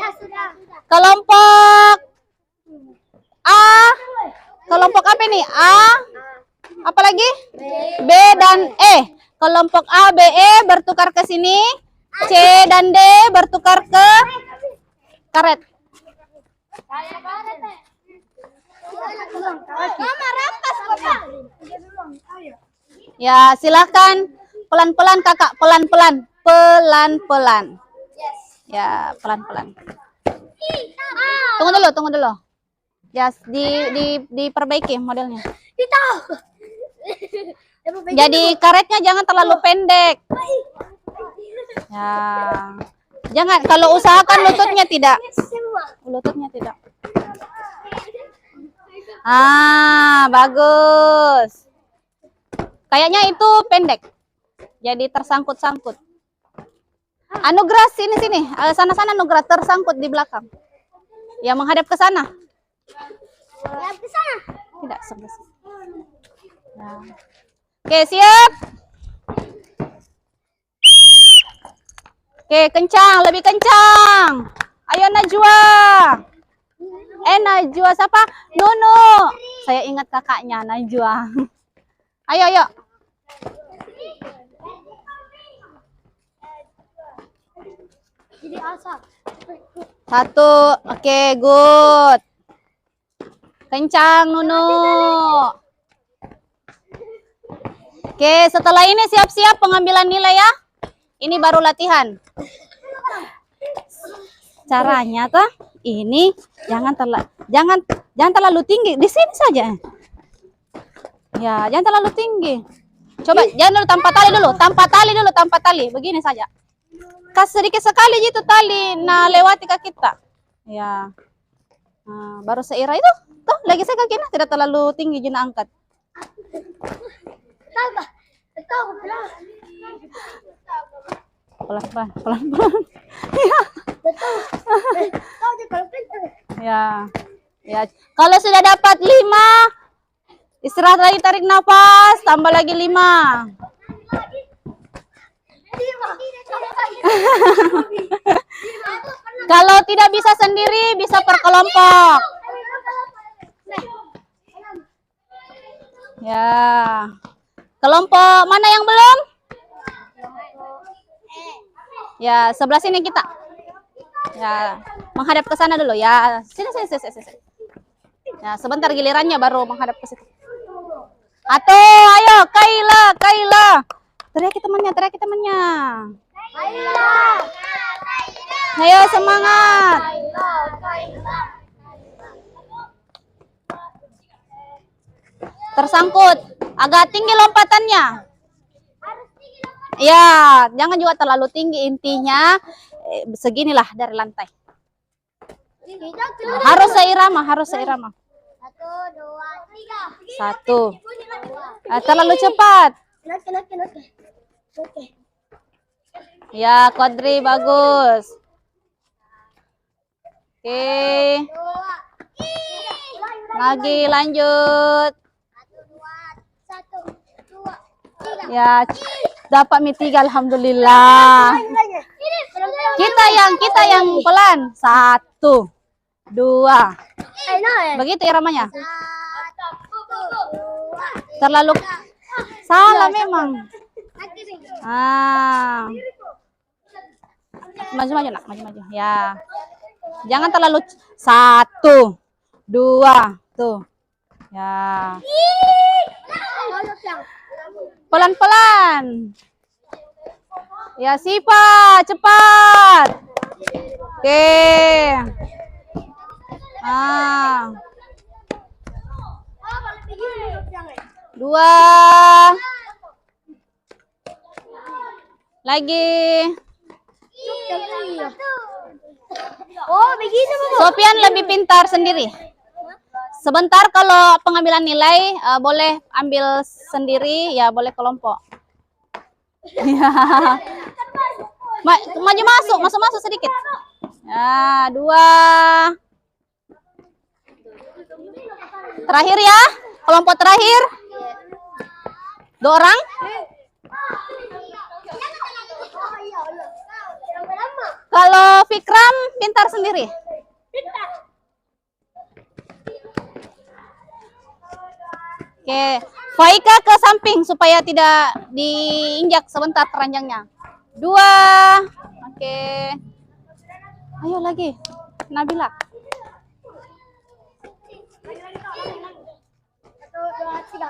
Kelompok A. Kelompok apa ini? A. Apa lagi? B dan E. Kelompok A, B, E bertukar ke sini. C dan D bertukar ke karet. Ya, silakan. Pelan-pelan kakak, pelan-pelan. Pelan-pelan. Ya, pelan-pelan. Tunggu dulu. Ya, diperbaiki modelnya. Jadi karetnya jangan terlalu pendek. Ya. Jangan, kalau usahakan lututnya tidak. Lututnya tidak. Bagus. Kayaknya itu pendek. Jadi tersangkut-sangkut. Anugerah sini. Sana-sana Anugerah tersangkut di belakang. Ya, menghadap ke sana. Tidak, sebelah sini. Nah. Oke, siap. Oke, kencang, lebih kencang. Ayo Najwa. Najwa siapa? Nunu. Saya ingat kakaknya Najwa. Ayo. Satu. Oke, good. Kencang Nunu. Oke, setelah ini siap-siap pengambilan nilai ya. Ini baru latihan. Caranya tuh ini jangan terlalu tinggi. Di sini saja. Ya, jangan terlalu tinggi. Coba jangan dulu tanpa tali. Begini saja. Kasih sedikit sekali gitu tali. Nah, lewati ke kita. Ya. Nah, baru seira itu. Tuh, lagi saya kakinya tidak terlalu tinggi jina angkat. Pelan-pelan. Ya. Kalau sudah dapat 5, istirahat lagi, tarik nafas, tambah lagi 5. Kalau tidak bisa sendiri, bisa per kelompok. Ya. Kelompok mana yang belum? Ya, sebelah sini kita. Ya, menghadap ke sana dulu ya. Sini. Ya, sebentar gilirannya baru menghadap ke situ. Atau ayo Kaila. Teriaki temannya. Ayo semangat. Tersangkut. Agak tinggi lompatannya. Ya, jangan juga terlalu tinggi. Intinya seginilah dari lantai. Harus seirama. 1, 2, 3. 1. Terlalu cepat. Ya, Kodri bagus. Oke. Lagi lanjut. Ya, dapat mi 3, alhamdulillah. Kita yang pelan. 1, 2. Begitu iramanya. Terlalu salah memang. Maju nak, maju. Ya. Jangan terlalu 1, 2. Tuh. Ya. Pelan-pelan. Ya, Sipa, cepat. Oke. 2. Lagi. Sofian lebih pintar sendiri. Sebentar kalau pengambilan nilai boleh ambil sendiri, ya boleh kelompok. Ya. Maju masuk sedikit. Ya, 2. Terakhir ya, kelompok terakhir. 2 orang. Kalau Fikram pintar sendiri. Oke, Faika ke samping supaya tidak diinjak sebentar keranjangnya. 2. Oke. Ayo lagi, Nabila. 1, 2, 3.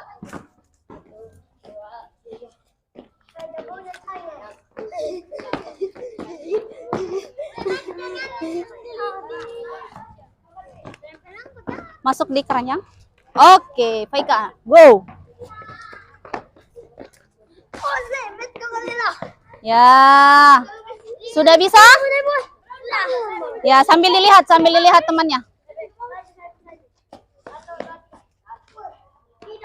Masuk di keranjang. Oke, Faika, go. Ya, sudah bisa? Ya, sambil dilihat temannya.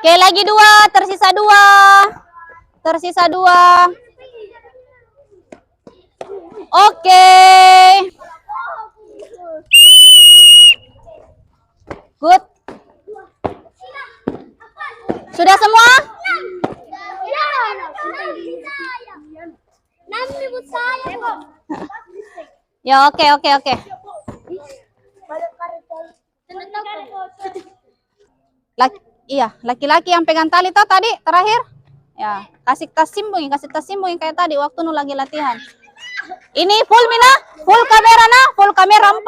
Oke, lagi 2, tersisa 2. Tersisa 2. Oke. Good. Sudah semua? Ya, oke. Iya, laki-laki yang pegang tali toh tadi terakhir. Ya, kasih tas simbungin kayak tadi waktu nu lagi latihan. Ini full Mina, full kamera 4.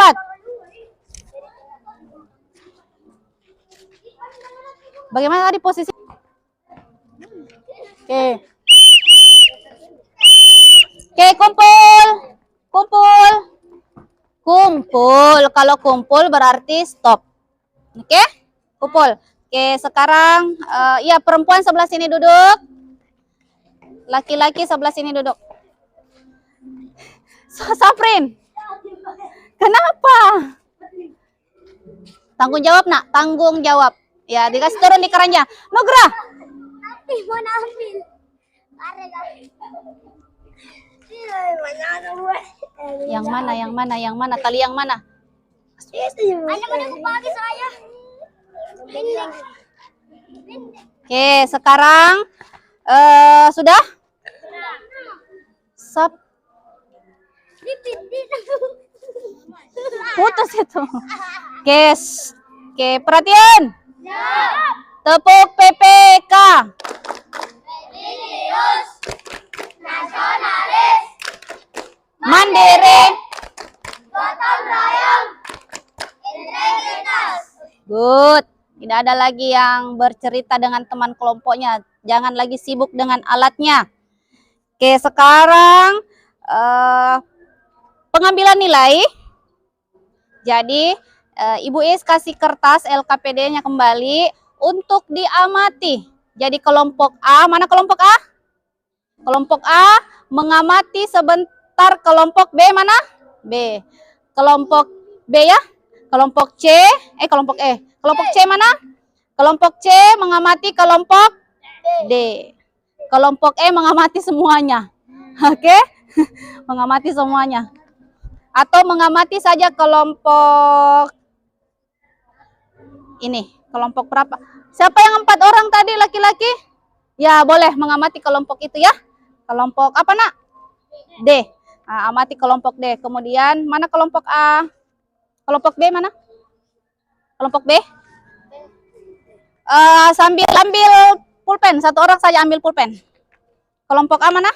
Bagaimana tadi posisi? Oke, kumpul. Kalau kumpul berarti stop. Oke, kumpul. Oke, sekarang ya perempuan sebelah sini duduk. Laki-laki sebelah sini duduk. Safrin, kenapa? Tanggung jawab nak, tanggung jawab. Ya, dikasih turun di keranjang. Nugra. Yang mana? Tali yang mana? Oke, sekarang sudah? Putus itu. Oke, perhatian. Tepuk PPK. Religius, nasionalis, mandiri, gotong royong, integritas. Good. Tidak ada lagi yang bercerita dengan teman kelompoknya. Jangan lagi sibuk dengan alatnya. Oke, sekarang pengambilan nilai. Jadi Ibu Is kasih kertas LKPD-nya kembali untuk diamati. Jadi kelompok A, mana kelompok A? Kelompok A mengamati sebentar kelompok B mana? B. Kelompok B ya? Kelompok C, kelompok E. Kelompok C mana? Kelompok C mengamati kelompok D. Kelompok E mengamati semuanya. Oke? Mengamati semuanya. Atau mengamati saja kelompok ini. Kelompok berapa? Siapa yang 4 orang tadi laki-laki? Ya, boleh mengamati kelompok itu ya. Kelompok apa nak? D. Nah, amati kelompok D. Kemudian mana kelompok A? Kelompok B mana? Kelompok B? Sambil ambil pulpen. 1 orang saja ambil pulpen. Kelompok A mana?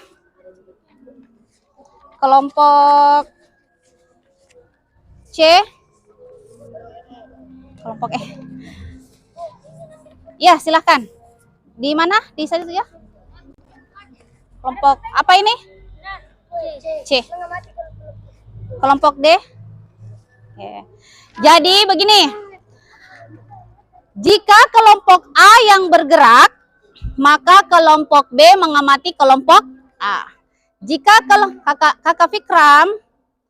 Kelompok C. Kelompok E. Ya, silahkan. Di mana? Di situ ya. Kelompok apa ini? C. Kelompok D. Oke. Jadi begini. Jika kelompok A yang bergerak, maka kelompok B mengamati kelompok A. Jika kakak Fikram,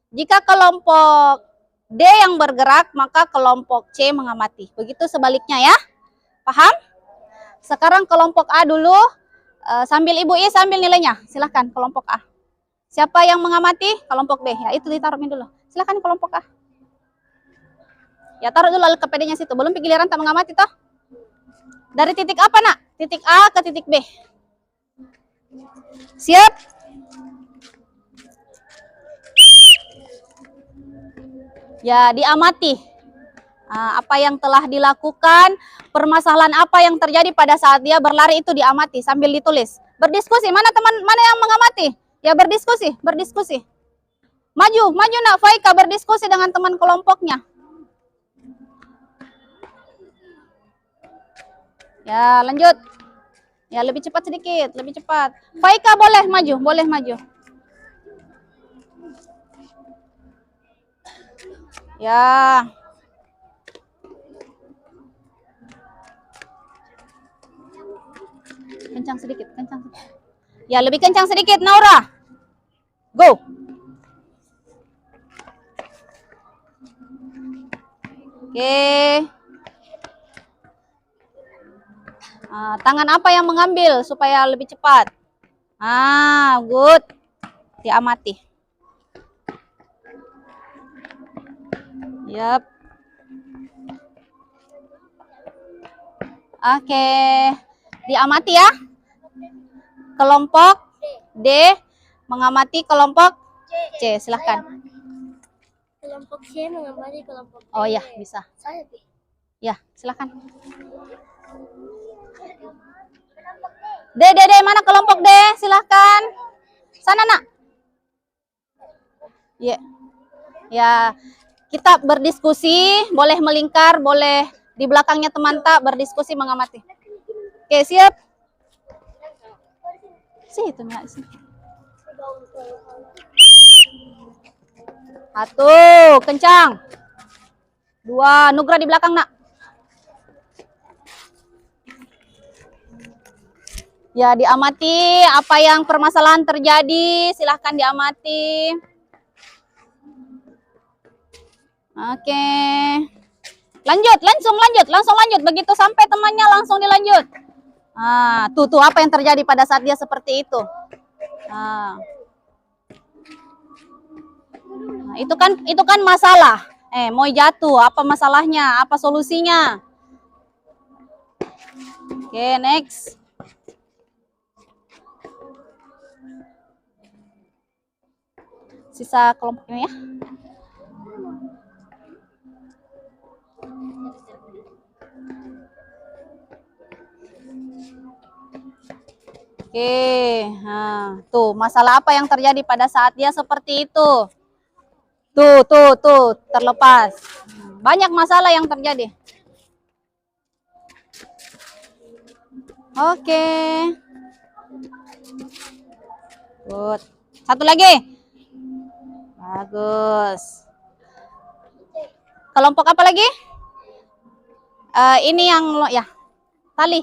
jika kelompok D yang bergerak, maka kelompok C mengamati. Begitu sebaliknya ya. Paham? Sekarang kelompok A dulu. Sambil Ibu I sambil nilainya. Silahkan kelompok A. Siapa yang mengamati? Kelompok B. Ya, itu ditaruhin dulu. Silahkan kelompok A. Ya, taruh dulu LKPD-nya situ. Belum giliran tak mengamati toh. Dari titik apa, Nak? Titik A ke titik B. Siap? Ya, diamati. Apa yang telah dilakukan, permasalahan apa yang terjadi pada saat dia berlari itu diamati sambil ditulis. Berdiskusi, mana teman, mana yang mengamati? Ya berdiskusi, berdiskusi. Maju, maju Nak Faika berdiskusi dengan teman kelompoknya. Ya, lanjut. Ya, lebih cepat sedikit, lebih cepat. Faika boleh maju, boleh maju. Ya. Kencang sedikit, kencang sedikit. Ya, lebih kencang sedikit, Naura. Go. Oke. Tangan apa yang mengambil supaya lebih cepat? Good. Diamati. Yap. Oke. Diamati ya. Kelompok D mengamati kelompok C. Silahkan. Kelompok C mengamati kelompok D. Oh ya, bisa. Saya B. Ya, silahkan. D, mana kelompok D? Silahkan. Sana, Nak. Ya. Ya, kita berdiskusi, boleh melingkar, boleh di belakangnya teman tak berdiskusi mengamati. Oke, siap? Itu Nak. Satu, kencang. Dua, Nugra di belakang, Nak. Ya, diamati apa yang permasalahan terjadi, silahkan diamati. Oke. Lanjut, langsung lanjut. Begitu sampai temannya langsung dilanjut. Tuh apa yang terjadi pada saat dia seperti itu. Itu kan masalah. Mau jatuh, apa masalahnya? Apa solusinya? Oke, next. Sisa kelompok ini ya. Oke, tuh masalah apa yang terjadi pada saat dia seperti itu? Tuh, terlepas. Banyak masalah yang terjadi. Oke. Good. Satu lagi. Bagus. Kelompok apa lagi? Ini yang ya. Tali.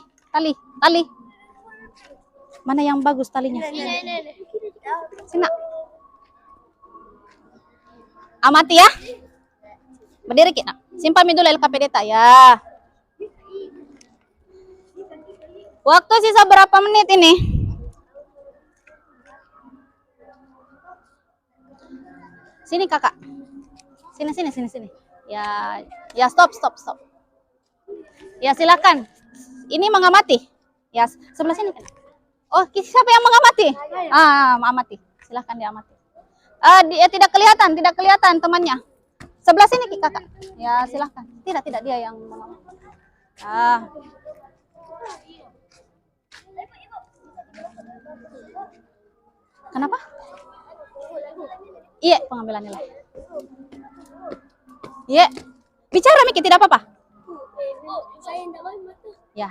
Mana yang bagus talinya? Sini. Amati ya. Berdiri kita. Simpan dulu LKPD tak ya. Waktu sisa berapa menit ini? Sini kakak. Sini. Ya stop. Ya silakan. Ini mengamati. Ya sebelah sini. Oh, siapa yang mengamati? Mengamati. Silakan diamati. Dia tidak kelihatan temannya. Sebelah sini kakak. Ya silakan. Tidak dia yang mengamati. Kenapa? Iya, pengambilan nilai. Iya. Bicara Miki, tidak apa-apa. Ya.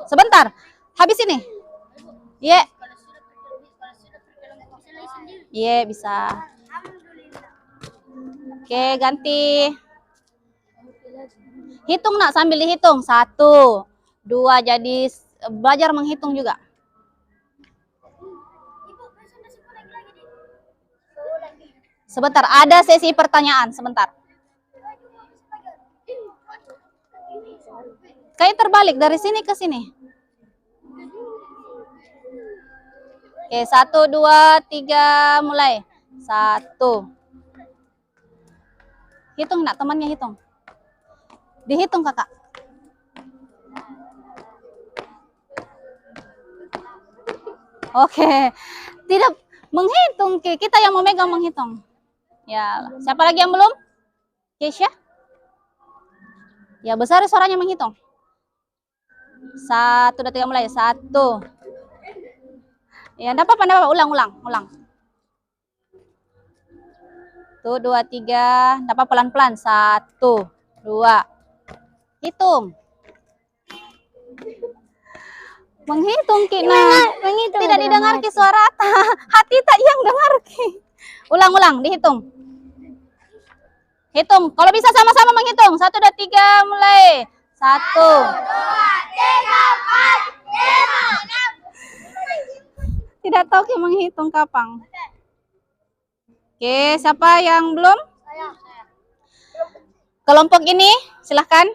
Sebentar. Habis ini. Iya. Iya, bisa. Oke, ganti. Hitung Nak, sambil dihitung. 1, 2, jadi belajar menghitung juga. Sebentar, ada sesi pertanyaan, sebentar. Kayak terbalik dari sini ke sini. Oke, 1, 2, 3, mulai. 1. Hitung Nak, temannya hitung. Dihitung kakak. Oke. Tidak menghitung, Ki. Kita yang memegang menghitung. Ya, siapa lagi yang belum? Keisha? Ya, besar suaranya menghitung. 1, 2, 3 mulai. 1. Ya, enggak apa-apa. Ulang. 1, 2, 3. Enggak apa, pelan-pelan. 1, 2. Hitung. Menghitung, Ki. Nah, tidak didengar Ki suara hati tak yang dengar Ki. Ulang, dihitung. Hitung. Kalau bisa sama-sama menghitung. 1, 2, 3 mulai. 1, 2, 3, 4, 5, 6. Tidak tahu Ki menghitung kapan. Oke, siapa yang belum? Kelompok ini, silahkan.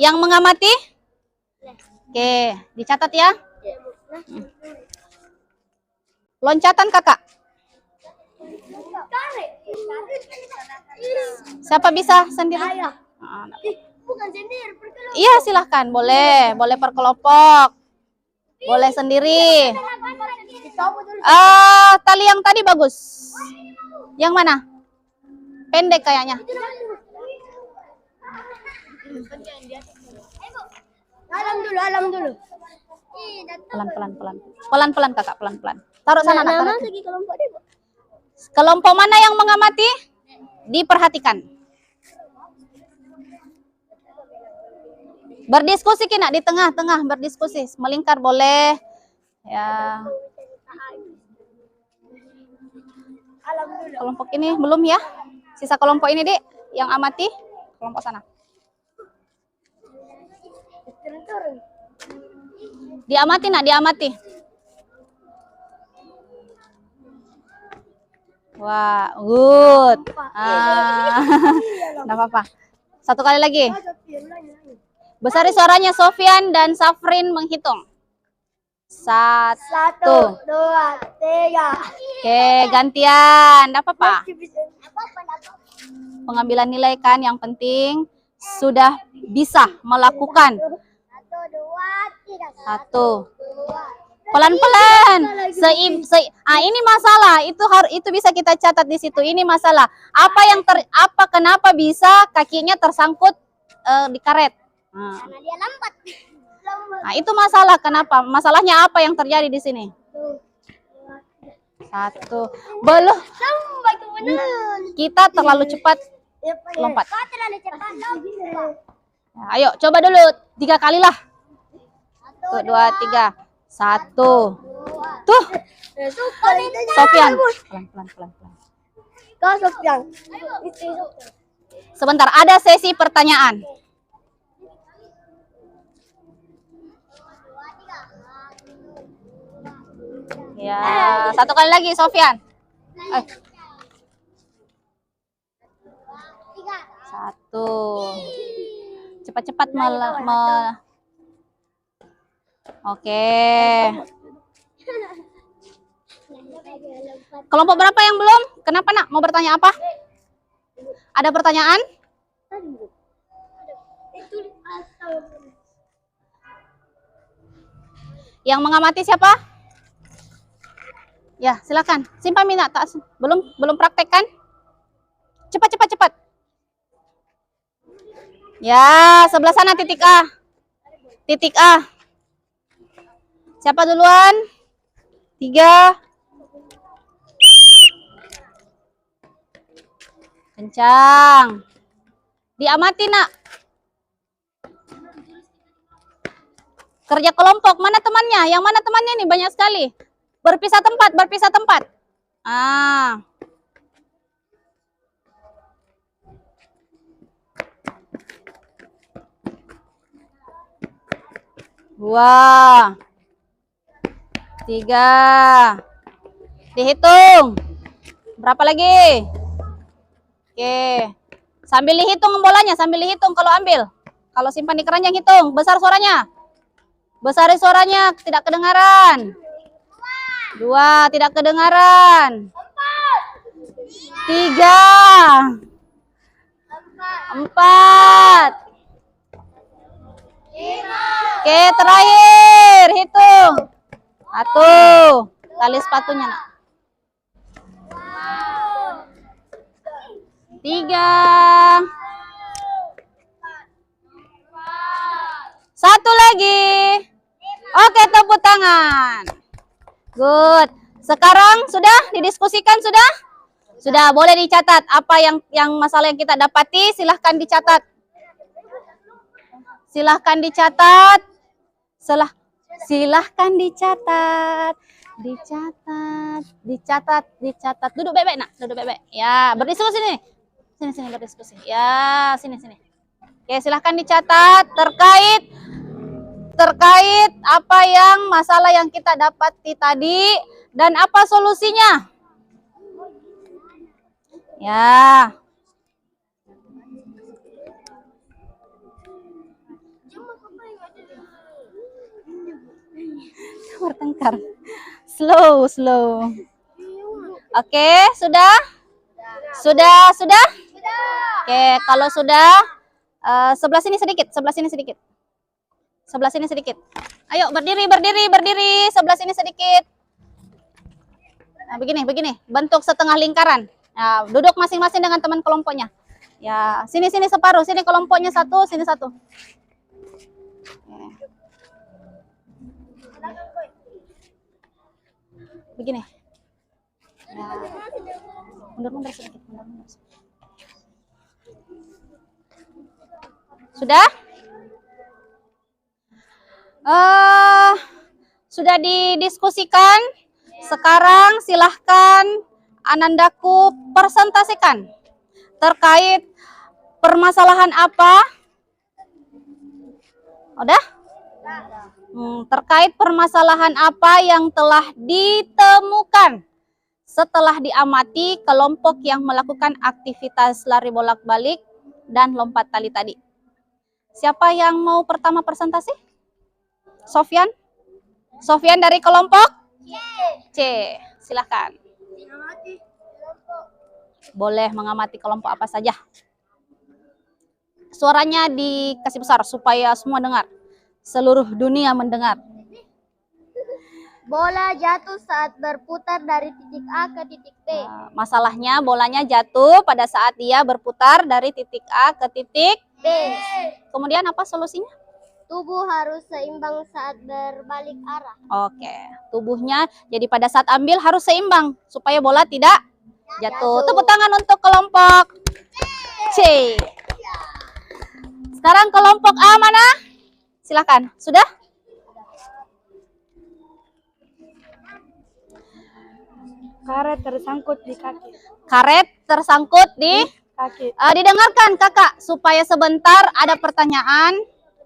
Yang mengamati? Oke, dicatat ya. Loncatan kakak. Siapa bisa sendiri? Iya, silahkan. Boleh per kelompok. Boleh sendiri. Tali yang tadi bagus. Yang mana? Pendek kayaknya. Alam dulu. Pelan-pelan kakak, pelan-pelan. Taruh sana, nak. Kelompok mana yang mengamati? Diperhatikan. Berdiskusi Ki, nak, di tengah-tengah berdiskusi. Melingkar boleh. Ya. Kelompok ini belum ya? Sisa kelompok ini, Dik, yang amati. Kelompok sana. Diamati, nak, diamati. Wah, good. Nggak apa-apa. Satu kali lagi. Besari suaranya. Sofyan dan Safrin menghitung. 1, 2, 3. Oke, gantian. Nggak apa-apa. Pengambilan nilai kan yang penting sudah bisa melakukan. 1, 2, 3. 1. Pelan-pelan. Ini masalah. Itu bisa kita catat di situ. Ini masalah. Kenapa bisa kakinya tersangkut di karet? Karena dia lambat. Nah, itu masalah. Kenapa? Masalahnya apa yang terjadi di sini? 1. Belum. Kita terlalu cepat lompat. Nah, ayo, coba dulu 3 kali lah. 1, 2, 3. 1. Tuh. Sofyan. Pelan-pelan. Kau Sofyan. Sebentar, ada sesi pertanyaan. Ya, 1 kali lagi Sofyan. 1. Cepat-cepat Oke. Kelompok berapa yang belum? Kenapa, nak? Mau bertanya apa? Ada pertanyaan? Yang mengamati siapa? Ya, silakan. Simpan minat. Belum praktek kan? Cepat. Ya, sebelah sana titik A. Titik A. Siapa duluan? 3. Kencang. Diamati, nak. Kerja kelompok. Mana temannya? Yang mana temannya nih? Banyak sekali. Berpisah tempat. Wah. 3. Dihitung. Berapa lagi? Oke. Sambil dihitung bolanya, kalau ambil. Kalau simpan di keranjang hitung. Besar suaranya. Besar suaranya, tidak kedengaran. 2, tidak kedengaran. 3. 4. Oke, terakhir hitung. Satu. Tali sepatunya, nak. 3. Satu lagi. Oke, tepuk tangan. Good. Sekarang sudah didiskusikan, sudah? Sudah, boleh dicatat apa yang masalah yang kita dapati, silahkan dicatat. Silahkan dicatat. Silahkan dicatat. Dicatat. Duduk baik-baik, nak. Duduk baik-baik. Ya, berdiskusi nih. Sini berdiskusi. Ya, sini. Oke, silahkan dicatat terkait apa yang masalah yang kita dapati tadi dan apa solusinya. Ya. Bertengkar. Slow. Oke, sudah? Sudah? Oke, kalau sudah, sebelah sini sedikit. Ayo berdiri, sebelah sini sedikit. Nah, begini, bentuk setengah lingkaran. Nah, duduk masing-masing dengan teman kelompoknya. Ya, sini separuh, sini kelompoknya satu, sini satu. Begini. Ya. Mundur sedikit. Sudah? Sudah didiskusikan. Sekarang silahkan Anandaku presentasikan terkait permasalahan apa? Udah? Terkait permasalahan apa yang telah ditemukan setelah diamati kelompok yang melakukan aktivitas lari bolak-balik dan lompat tali tadi. Siapa yang mau pertama presentasi? Sofyan dari kelompok C. Silahkan. Boleh mengamati kelompok apa saja. Suaranya dikasih besar supaya semua dengar. Seluruh dunia mendengar. Bola jatuh saat berputar dari titik A ke titik B. Masalahnya bolanya jatuh pada saat dia berputar dari titik A ke titik B. Kemudian apa solusinya? Tubuh harus seimbang saat berbalik arah. Oke, tubuhnya jadi pada saat ambil harus seimbang supaya bola tidak jatuh. Tepuk tangan untuk kelompok C. Sekarang kelompok A mana? Silakan. Sudah? Karet tersangkut di kaki. Karet tersangkut di Kaki. didengarkan kakak supaya sebentar ada pertanyaan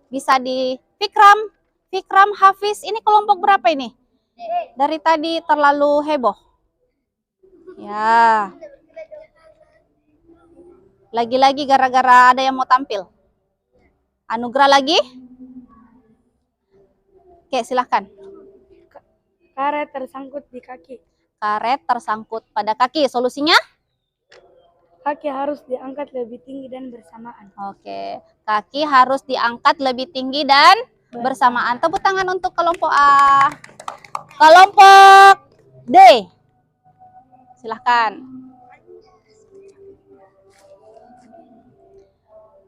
bisa di Fikram Hafiz. Ini kelompok berapa ini? Dari tadi terlalu heboh. Ya. Lagi-lagi gara-gara ada yang mau tampil. Anugerah lagi? Oke, silahkan. Karet tersangkut di kaki. Karet tersangkut pada kaki. Solusinya? Kaki harus diangkat lebih tinggi dan bersamaan. Oke. Kaki harus diangkat lebih tinggi dan bersamaan. Tepuk tangan untuk kelompok A. Kelompok D. Silahkan.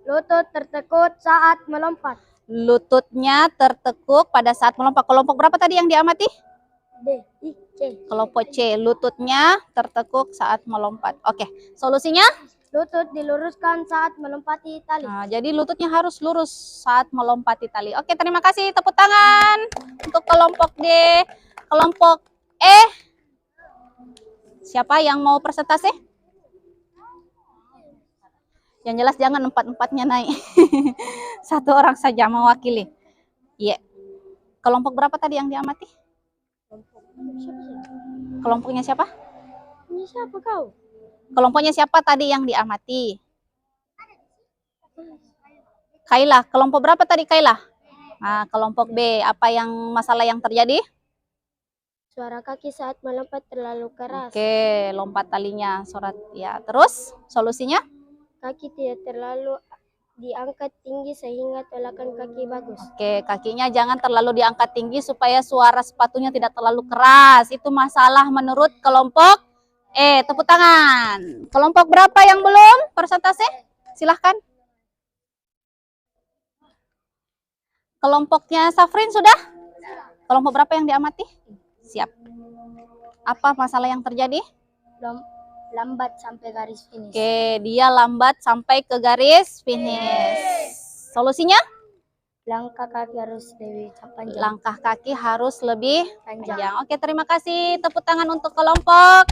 Lutut tertekuk saat melompat. Lututnya tertekuk pada saat melompat. Kelompok berapa tadi yang diamati? D, I, C. Kelompok C. Lututnya tertekuk saat melompat. Oke. Solusinya? Lutut diluruskan saat melompati tali. Nah, jadi lututnya harus lurus saat melompati tali. Oke, terima kasih. Tepuk tangan untuk kelompok D. Kelompok E. Siapa yang mau presentasi? Yang jelas jangan empat-empatnya naik. Satu orang saja mewakili. Iya. Kelompok berapa tadi yang diamati? Kelompoknya siapa? Ini siapa kau? Kelompoknya siapa tadi yang diamati? Kaila. Kelompok berapa tadi Kaila? Nah, kelompok B. Apa yang masalah yang terjadi? Suara kaki saat melompat terlalu keras. Oke, lompat talinya. Surat ya. Terus solusinya? Kaki tidak terlalu diangkat tinggi sehingga tolakan kaki bagus. Oke, kakinya jangan terlalu diangkat tinggi supaya suara sepatunya tidak terlalu keras. Itu masalah menurut kelompok E. Tepuk tangan. Kelompok berapa yang belum persentase? Silahkan. Kelompoknya Safrin sudah? Kelompok berapa yang diamati? Siap. Apa masalah yang terjadi? Lambat sampai garis finish. Oke, dia lambat sampai ke garis finish. Solusinya? Langkah kaki harus lebih panjang. Langkah kaki harus lebih panjang. Oke, terima kasih. Tepuk tangan untuk kelompok.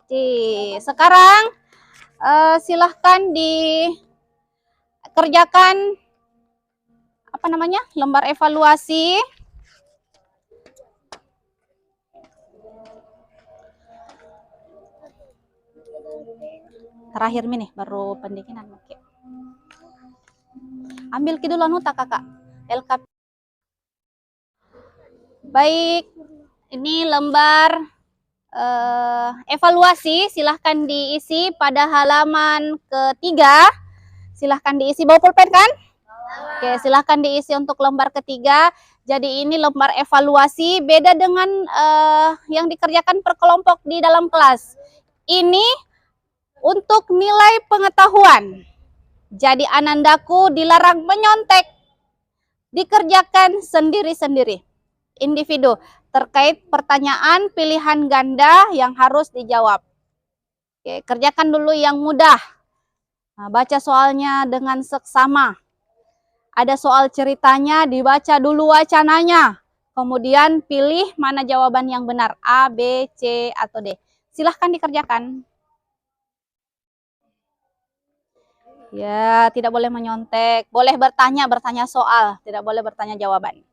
Oke, sekarang silahkan dikerjakan apa namanya? Lembar evaluasi. Terakhir nih baru pendikinan. Oke. Ambil dulu nota kakak. LKP. Baik, ini lembar evaluasi. Silahkan diisi pada halaman ketiga. Silahkan diisi, bawa pulpen kan? Oke, silahkan diisi untuk lembar ketiga. Jadi ini lembar evaluasi, beda dengan yang dikerjakan per kelompok di dalam kelas. Ini untuk nilai pengetahuan. Jadi Anandaku dilarang menyontek. Dikerjakan sendiri-sendiri. Individu. Terkait pertanyaan pilihan ganda yang harus dijawab. Oke, kerjakan dulu yang mudah. Nah, baca soalnya dengan seksama. Ada soal ceritanya, dibaca dulu wacananya. Kemudian pilih mana jawaban yang benar. A, B, C, atau D. Silahkan dikerjakan. Ya, tidak boleh menyontek. Boleh bertanya soal. Tidak boleh bertanya jawaban.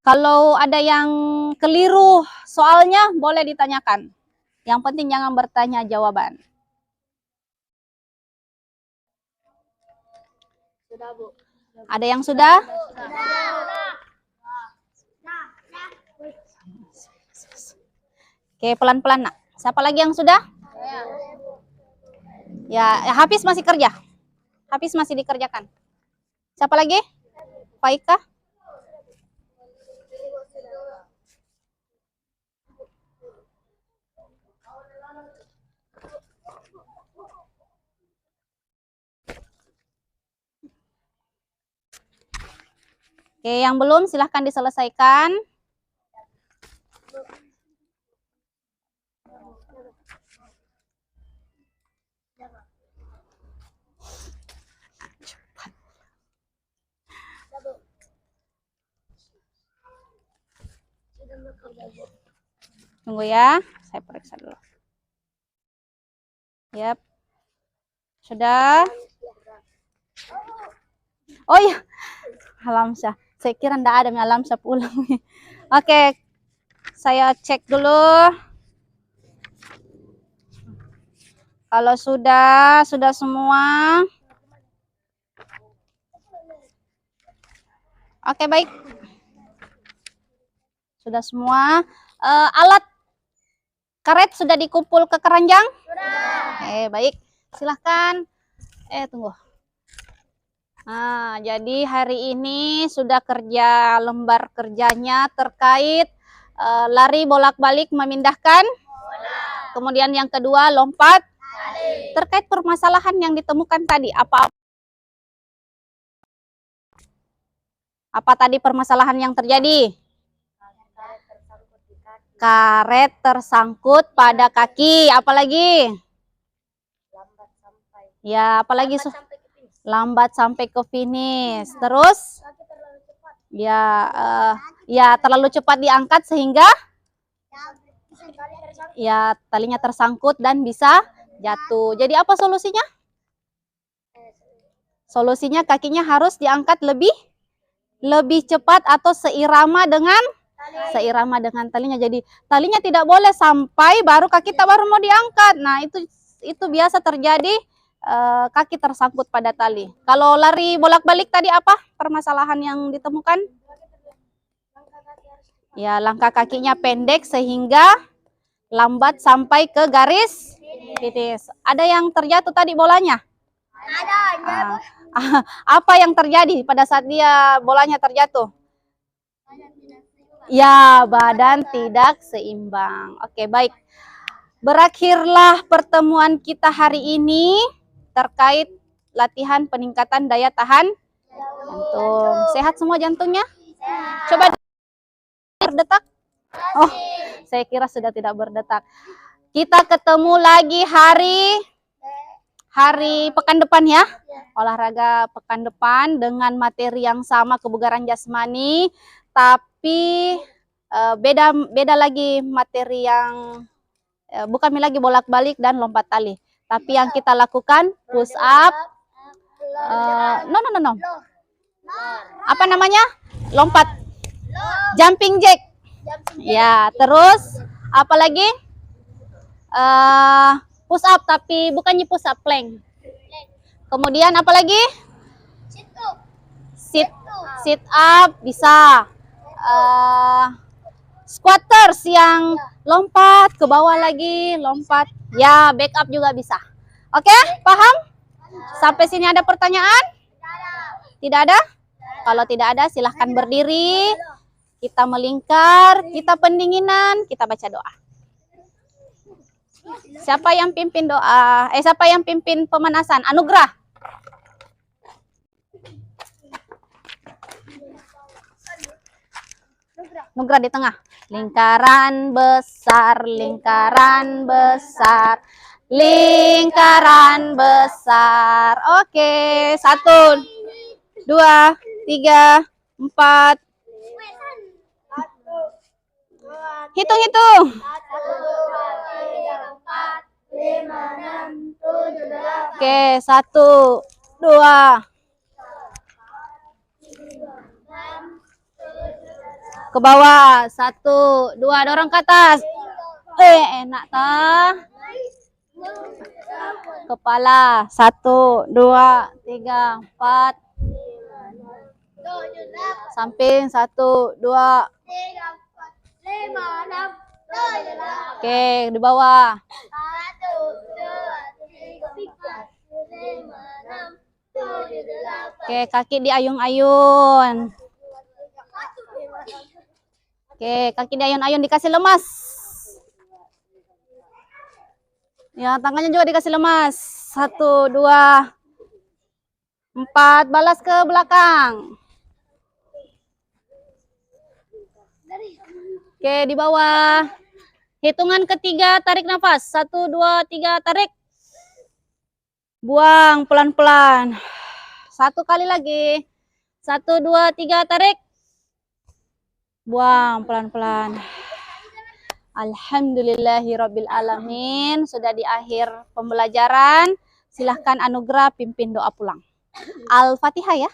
Kalau ada yang keliru soalnya, boleh ditanyakan. Yang penting jangan bertanya jawaban. Sudah, Bu. Ada yang sudah? Oke, pelan-pelan nak. Siapa lagi yang sudah? Ya, Hafiz masih kerja. Hafiz masih dikerjakan. Siapa lagi? Faika? Oke, yang belum silahkan diselesaikan. Tunggu ya, saya periksa dulu. Yap. Sudah? Oh iya, Alamsyah. Saya kira ndak ada Alamsyah pulang. Oke, saya cek dulu. Kalau sudah semua. Oke, baik. Sudah semua. Alat karet sudah dikumpul ke keranjang? Sudah. Oke, baik. Silahkan. Tunggu. Nah, jadi hari ini sudah kerja lembar kerjanya terkait lari bolak-balik memindahkan bola. Kemudian yang kedua lompat tali. Terkait permasalahan yang ditemukan tadi, apa tadi permasalahan yang terjadi? Karet tersangkut pada kaki. Apalagi? Lambat sampai. Ya, apalagi? Lambat sampai ke finish. Terus? Ya, terlalu cepat diangkat sehingga ya talinya tersangkut dan bisa jatuh. Jadi apa solusinya? Solusinya kakinya harus diangkat lebih cepat atau seirama dengan talinya. Jadi talinya tidak boleh sampai baru kaki tak baru mau diangkat. Nah, itu biasa terjadi. Kaki tersangkut pada tali. Kalau lari bolak-balik tadi apa permasalahan yang ditemukan? Ya, langkah kakinya pendek sehingga lambat sampai ke garis Titis. Ada yang terjatuh tadi bolanya? Ada. Apa yang terjadi pada saat dia bolanya terjatuh? Ya, badan tidak seimbang. Oke, baik. Berakhirlah pertemuan kita hari ini terkait latihan peningkatan daya tahan jantung. Sehat semua jantungnya? Coba berdetak. Oh, saya kira sudah tidak berdetak. Kita ketemu lagi hari pekan depan ya. Olahraga pekan depan dengan materi yang sama, kebugaran jasmani, tapi beda lagi materi yang bukan lagi bolak-balik dan lompat tali. Tapi yang kita lakukan push up, no. Apa namanya? Lompat, jumping jack. Ya, terus apa lagi? Push up, tapi bukannya push up, plank. Kemudian apa lagi? Sit up bisa. Squatters yang lompat ke bawah lagi, lompat. Ya, back up juga bisa. Oke, paham? Sampai sini ada pertanyaan? Tidak ada? Kalau tidak ada, silahkan berdiri. Kita melingkar, kita pendinginan, kita baca doa. Siapa yang pimpin doa? Siapa yang pimpin pemanasan? Anugrah. Anugrah di tengah. Lingkaran besar, lingkaran besar, lingkaran besar. Oke, 1, 2, 3, 4. Hitung-hitung. 1, 2, 3, 4, 5, 6, 7, 8. Oke, 1, 2. Ke bawah. 1, 2. Dorong ke atas. Enak tah. Kepala. 1, 2, 3, 4. Samping. 1, 2. 5, 6, 7, 8. Oke, di bawah. 1, 2, 3, 4, 5, 6, 7, 8. Oke, kaki diayun-ayun. Oke, kaki diayun-ayun, dikasih lemas. Ya, tangannya juga dikasih lemas. 1, 2, 4. Balas ke belakang. Oke, di bawah. Hitungan ketiga, tarik nafas. 1, 2, 3, tarik. Buang pelan-pelan. 1 kali lagi. 1, 2, 3, tarik. Buang pelan-pelan. Alhamdulillahirabbil alamin. Sudah di akhir pembelajaran. Silahkan Anugrah pimpin doa pulang. Al-Fatihah ya.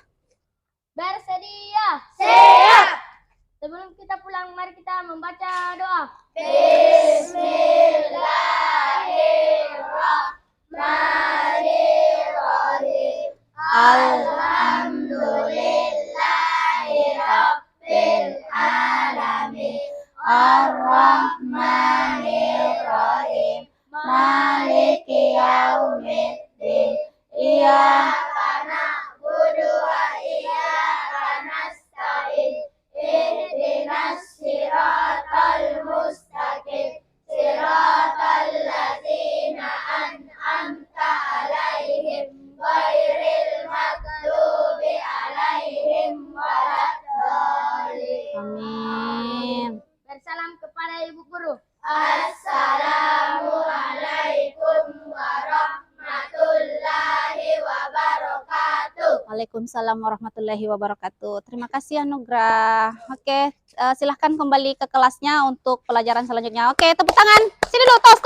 Bersedia. Siap. Sebelum kita pulang, mari kita membaca doa. Bismillahirrahmanirrahim. Alhamdulillahirabbil alamin. Ar-Rahmanir-Rahim. Maliki yaumiddin. Iyyaka na'budu wa iyyaka nasta'in. Ihdinas siratal mustaqim. Siratal ladzina an'amta 'alaihim ghairil maghdubi 'alaihim waladdallin. Amin. Bersalam kepada Ibu Guru. Assalamualaikum warahmatullahi wabarakatuh. Waalaikumsalam warahmatullahi wabarakatuh. Terima kasih Anugrah. Oke, silahkan kembali ke kelasnya untuk pelajaran selanjutnya. Oke, tepuk tangan. Sini dulu, tos.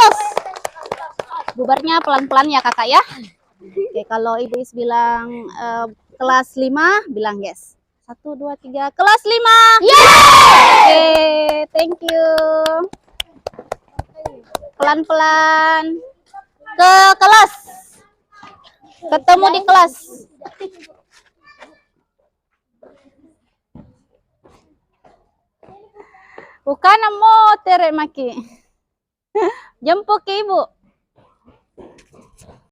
Bubarnya pelan-pelan ya kakak ya. Oke, kalau Ibu Is bilang kelas 5, bilang yes. 1, 2, 3, kelas 5. Oke, thank you. Pelan-pelan ke kelas. Ketemu di kelas. Bukan mau terek maki. Jemput ke Ibu.